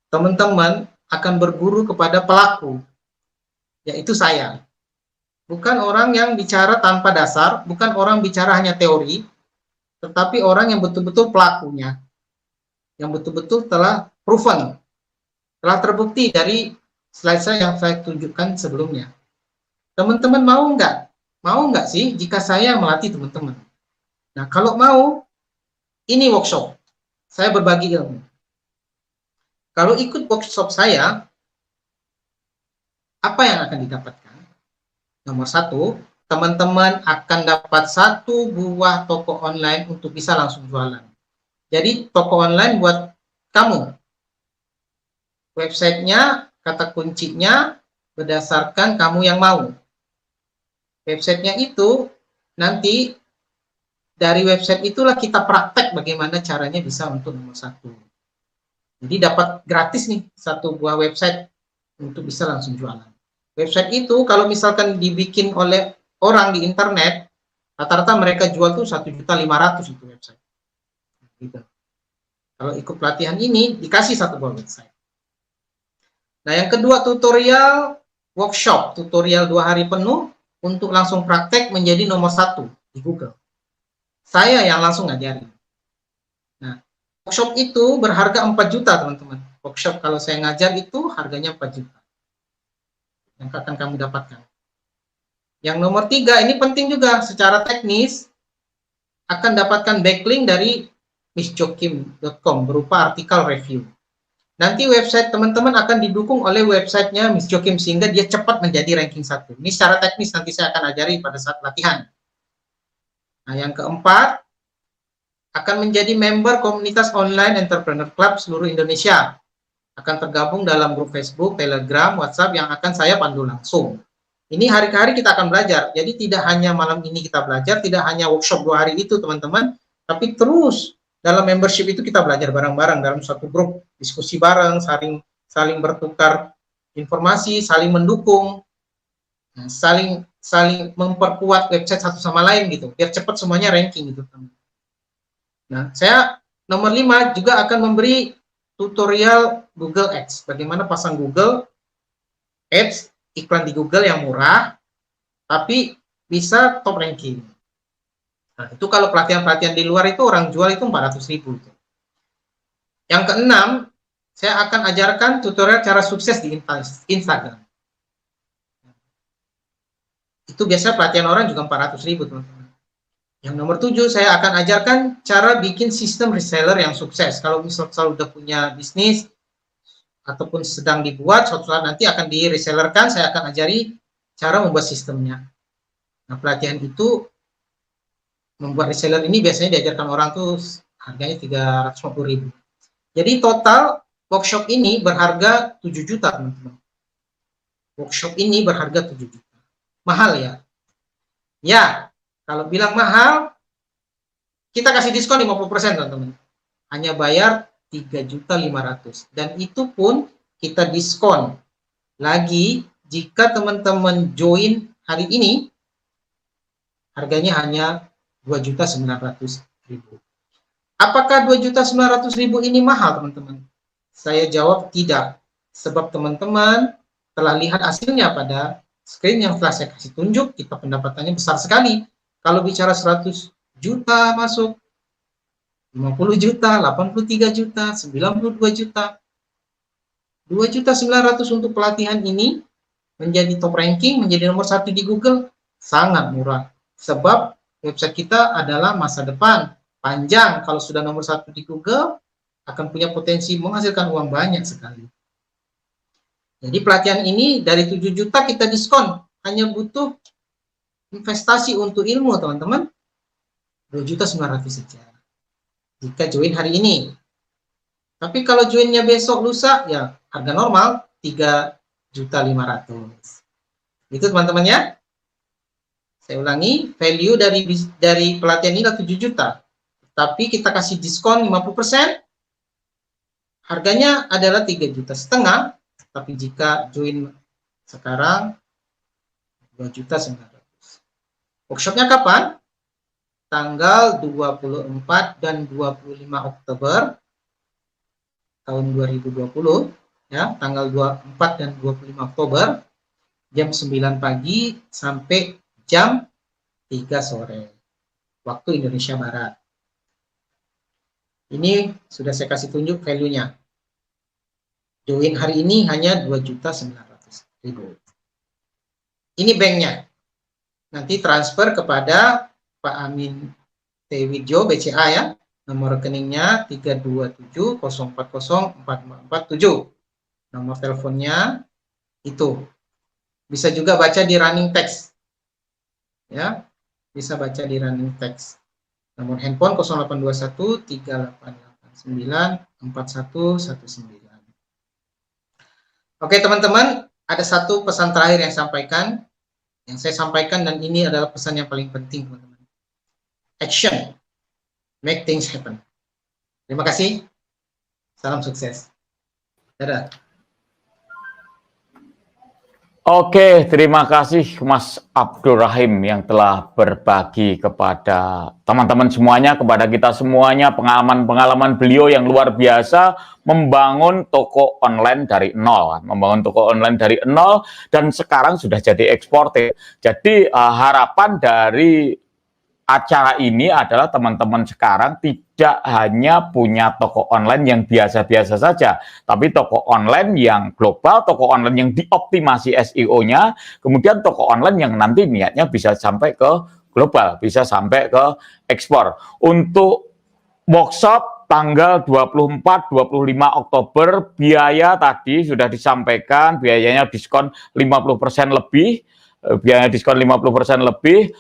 teman-teman akan berguru kepada pelaku, yaitu saya. Bukan orang yang bicara tanpa dasar, bukan orang bicara hanya teori, tetapi orang yang betul-betul pelakunya, yang betul-betul telah proven, telah terbukti dari slide saya yang saya tunjukkan sebelumnya. Teman-teman mau nggak? Mau nggak sih jika saya melatih teman-teman? Nah, kalau mau, ini workshop. Saya berbagi ilmu. Kalau ikut workshop saya, apa yang akan didapatkan? Nomor 1, teman-teman akan dapat 1 buah toko online untuk bisa langsung jualan. Jadi, toko online buat kamu. Websitenya, kata kuncinya, berdasarkan kamu yang mau. Websitenya itu, nanti dari website itulah kita praktek bagaimana caranya bisa untuk nomor 1. Jadi dapat gratis nih 1 buah website untuk bisa langsung jualan. Website itu kalau misalkan dibikin oleh orang di internet, rata-rata mereka jual tuh 1.500.000 itu website. Gitu. Kalau ikut pelatihan ini dikasih satu buah website. Nah, yang kedua tutorial workshop, tutorial 2 hari penuh untuk langsung praktek menjadi nomor 1 di Google. Saya yang langsung ngajarin. Nah, workshop itu berharga 4 juta, teman-teman. Workshop kalau saya ngajar itu harganya 4 juta. Yang akan kamu dapatkan. Yang nomor 3, ini penting juga, secara teknis, akan dapatkan backlink dari missjokim.com berupa artikel review. Nanti website teman-teman akan didukung oleh websitenya Miss Jokim sehingga dia cepat menjadi ranking 1. Ini secara teknis nanti saya akan ajari pada saat latihan. Nah, yang keempat, akan menjadi member komunitas online entrepreneur club seluruh Indonesia. Akan tergabung dalam grup Facebook, Telegram, WhatsApp yang akan saya pandu langsung. Ini hari ke hari kita akan belajar. Jadi tidak hanya malam ini kita belajar, tidak hanya workshop 2 hari itu teman-teman, tapi terus dalam membership itu kita belajar bareng-bareng dalam satu grup, diskusi bareng, saling bertukar informasi, saling mendukung, saling memperkuat website satu sama lain gitu, biar cepat semuanya ranking gitu. Nah, saya nomor 5 juga akan memberi tutorial Google Ads, bagaimana pasang Google Ads, iklan di Google yang murah, tapi bisa top ranking. Nah, itu kalau pelatihan-pelatihan di luar itu orang jual itu 400.000. Yang keenam, saya akan ajarkan tutorial cara sukses di Instagram. Itu biasa pelatihan orang juga 400.000, teman-teman. Yang nomor 7, saya akan ajarkan cara bikin sistem reseller yang sukses. Kalau misalnya udah punya bisnis, ataupun sedang dibuat, suatu saat nanti akan di resellerkan, saya akan ajari cara membuat sistemnya. Nah, pelatihan itu membuat reseller ini biasanya diajarkan orang tuh harganya 350.000. Jadi total workshop ini berharga 7 juta, teman-teman. Workshop ini berharga 7 juta. Mahal ya? Ya, kalau bilang mahal, kita kasih diskon 50%, teman-teman. Hanya bayar 3.500.000. Dan itu pun kita diskon lagi jika teman-teman join hari ini, harganya hanya 2.900.000. Apakah 2.900.000 ini mahal, teman-teman? Saya jawab tidak, sebab teman-teman telah lihat hasilnya pada screen yang telah saya kasih tunjuk, kita pendapatannya besar sekali. Kalau bicara 100 juta masuk, 50 juta, 83 juta, 92 juta. 2.900.000 untuk pelatihan ini menjadi top ranking, menjadi nomor 1 di Google, sangat murah. Sebab website kita adalah masa depan, panjang. Kalau sudah nomor 1 di Google, akan punya potensi menghasilkan uang banyak sekali. Jadi pelatihan ini dari 7 juta kita diskon, hanya butuh investasi untuk ilmu, teman-teman, 2.900.000 saja. Jika join hari ini. Tapi kalau joinnya besok lusa, ya harga normal 3.500.000. Itu teman-teman ya. Saya ulangi, value dari pelatihan ini adalah 7 juta. Tapi kita kasih diskon 50%, harganya adalah 3,5 juta. Tapi jika join sekarang 2.900.000. Workshopnya kapan? Tanggal 24 dan 25 Oktober tahun 2020, ya, tanggal 24 dan 25 Oktober, jam 9 pagi sampai jam 3 sore, waktu Indonesia Barat. Ini sudah saya kasih tunjuk value-nya. Join hari ini hanya 2.900.000. Ini banknya. Nanti transfer kepada Pak Amin T. Widjo, BCA ya. Nomor rekeningnya 327040447. Nomor teleponnya itu. Bisa juga baca di running text. Ya, bisa baca di running text. Nomor handphone 0821 3889 4119. Oke, teman-teman, ada satu pesan terakhir yang saya sampaikan, dan ini adalah pesan yang paling penting, teman-teman. Action, make things happen. Terima kasih. Salam sukses. Dadah. Oke, terima kasih Mas Abdul Rahim yang telah berbagi kepada teman-teman semuanya, kepada kita semuanya, pengalaman-pengalaman beliau yang luar biasa membangun toko online dari nol, membangun toko online dari nol dan sekarang sudah jadi eksportir. Jadi harapan dari acara ini adalah teman-teman sekarang tidak hanya punya toko online yang biasa-biasa saja, tapi toko online yang global, toko online yang dioptimasi SEO-nya, kemudian toko online yang nanti niatnya bisa sampai ke global, bisa sampai ke ekspor. Untuk workshop tanggal 24-25 Oktober, biaya tadi sudah disampaikan, biayanya diskon 50% lebih, biaya diskon 50% lebih.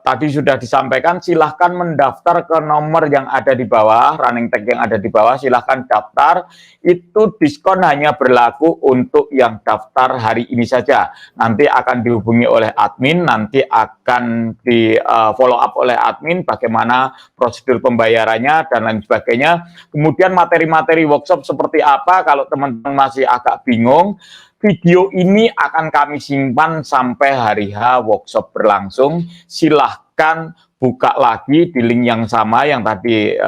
Tadi sudah disampaikan, silahkan mendaftar ke nomor yang ada di bawah, running tag yang ada di bawah, silahkan daftar. Itu diskon hanya berlaku untuk yang daftar hari ini saja. Nanti akan dihubungi oleh admin, nanti akan di follow up oleh admin bagaimana prosedur pembayarannya dan lain sebagainya. Kemudian materi-materi workshop seperti apa, kalau teman-teman masih agak bingung, video ini akan kami simpan sampai hari H workshop berlangsung. Silahkan buka lagi di link yang sama yang tadi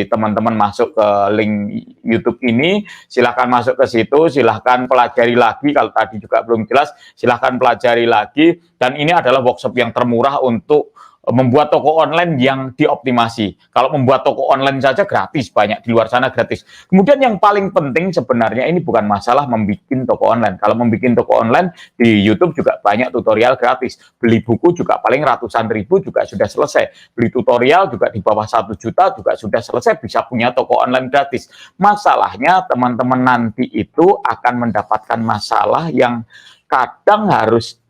teman-teman masuk ke link YouTube ini. Silahkan masuk ke situ, silahkan pelajari lagi. Kalau tadi juga belum jelas, silahkan pelajari lagi. Dan ini adalah workshop yang termurah untuk membuat toko online yang dioptimasi. Kalau membuat toko online saja gratis, banyak di luar sana gratis. Kemudian yang paling penting sebenarnya ini bukan masalah membuat toko online. Kalau membuat toko online di YouTube juga banyak tutorial gratis. Beli buku juga paling ratusan ribu juga sudah selesai. Beli tutorial juga di bawah 1 juta juga sudah selesai, bisa punya toko online gratis. Masalahnya teman-teman nanti itu akan mendapatkan masalah yang kadang harus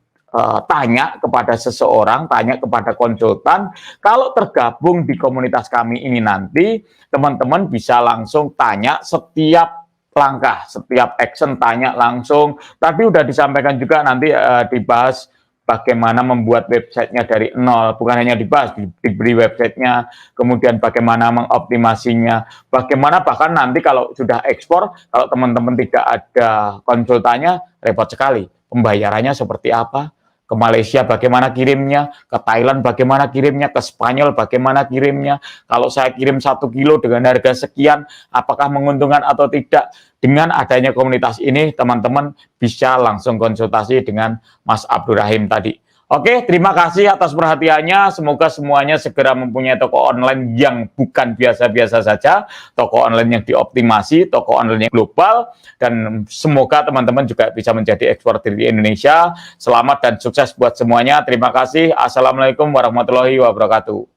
tanya kepada seseorang, tanya kepada konsultan. Kalau tergabung di komunitas kami ini nanti, teman-teman bisa langsung tanya setiap langkah, setiap action tanya langsung. Tadi udah disampaikan juga nanti dibahas bagaimana membuat websitenya dari nol, bukan hanya dibahas, diberi websitenya, kemudian bagaimana mengoptimasinya, bagaimana bahkan nanti kalau sudah ekspor, kalau teman-teman tidak ada konsultannya, repot sekali. Pembayarannya seperti apa? Ke Malaysia bagaimana kirimnya, ke Thailand bagaimana kirimnya, ke Spanyol bagaimana kirimnya. Kalau saya kirim 1 kilo dengan harga sekian, apakah menguntungkan atau tidak? Dengan adanya komunitas ini, teman-teman bisa langsung konsultasi dengan Mas Abdul Rahim tadi. Oke, terima kasih atas perhatiannya. Semoga semuanya segera mempunyai toko online yang bukan biasa-biasa saja, toko online yang dioptimasi, toko online yang global, dan semoga teman-teman juga bisa menjadi eksportir di Indonesia. Selamat dan sukses buat semuanya. Terima kasih. Assalamualaikum warahmatullahi wabarakatuh.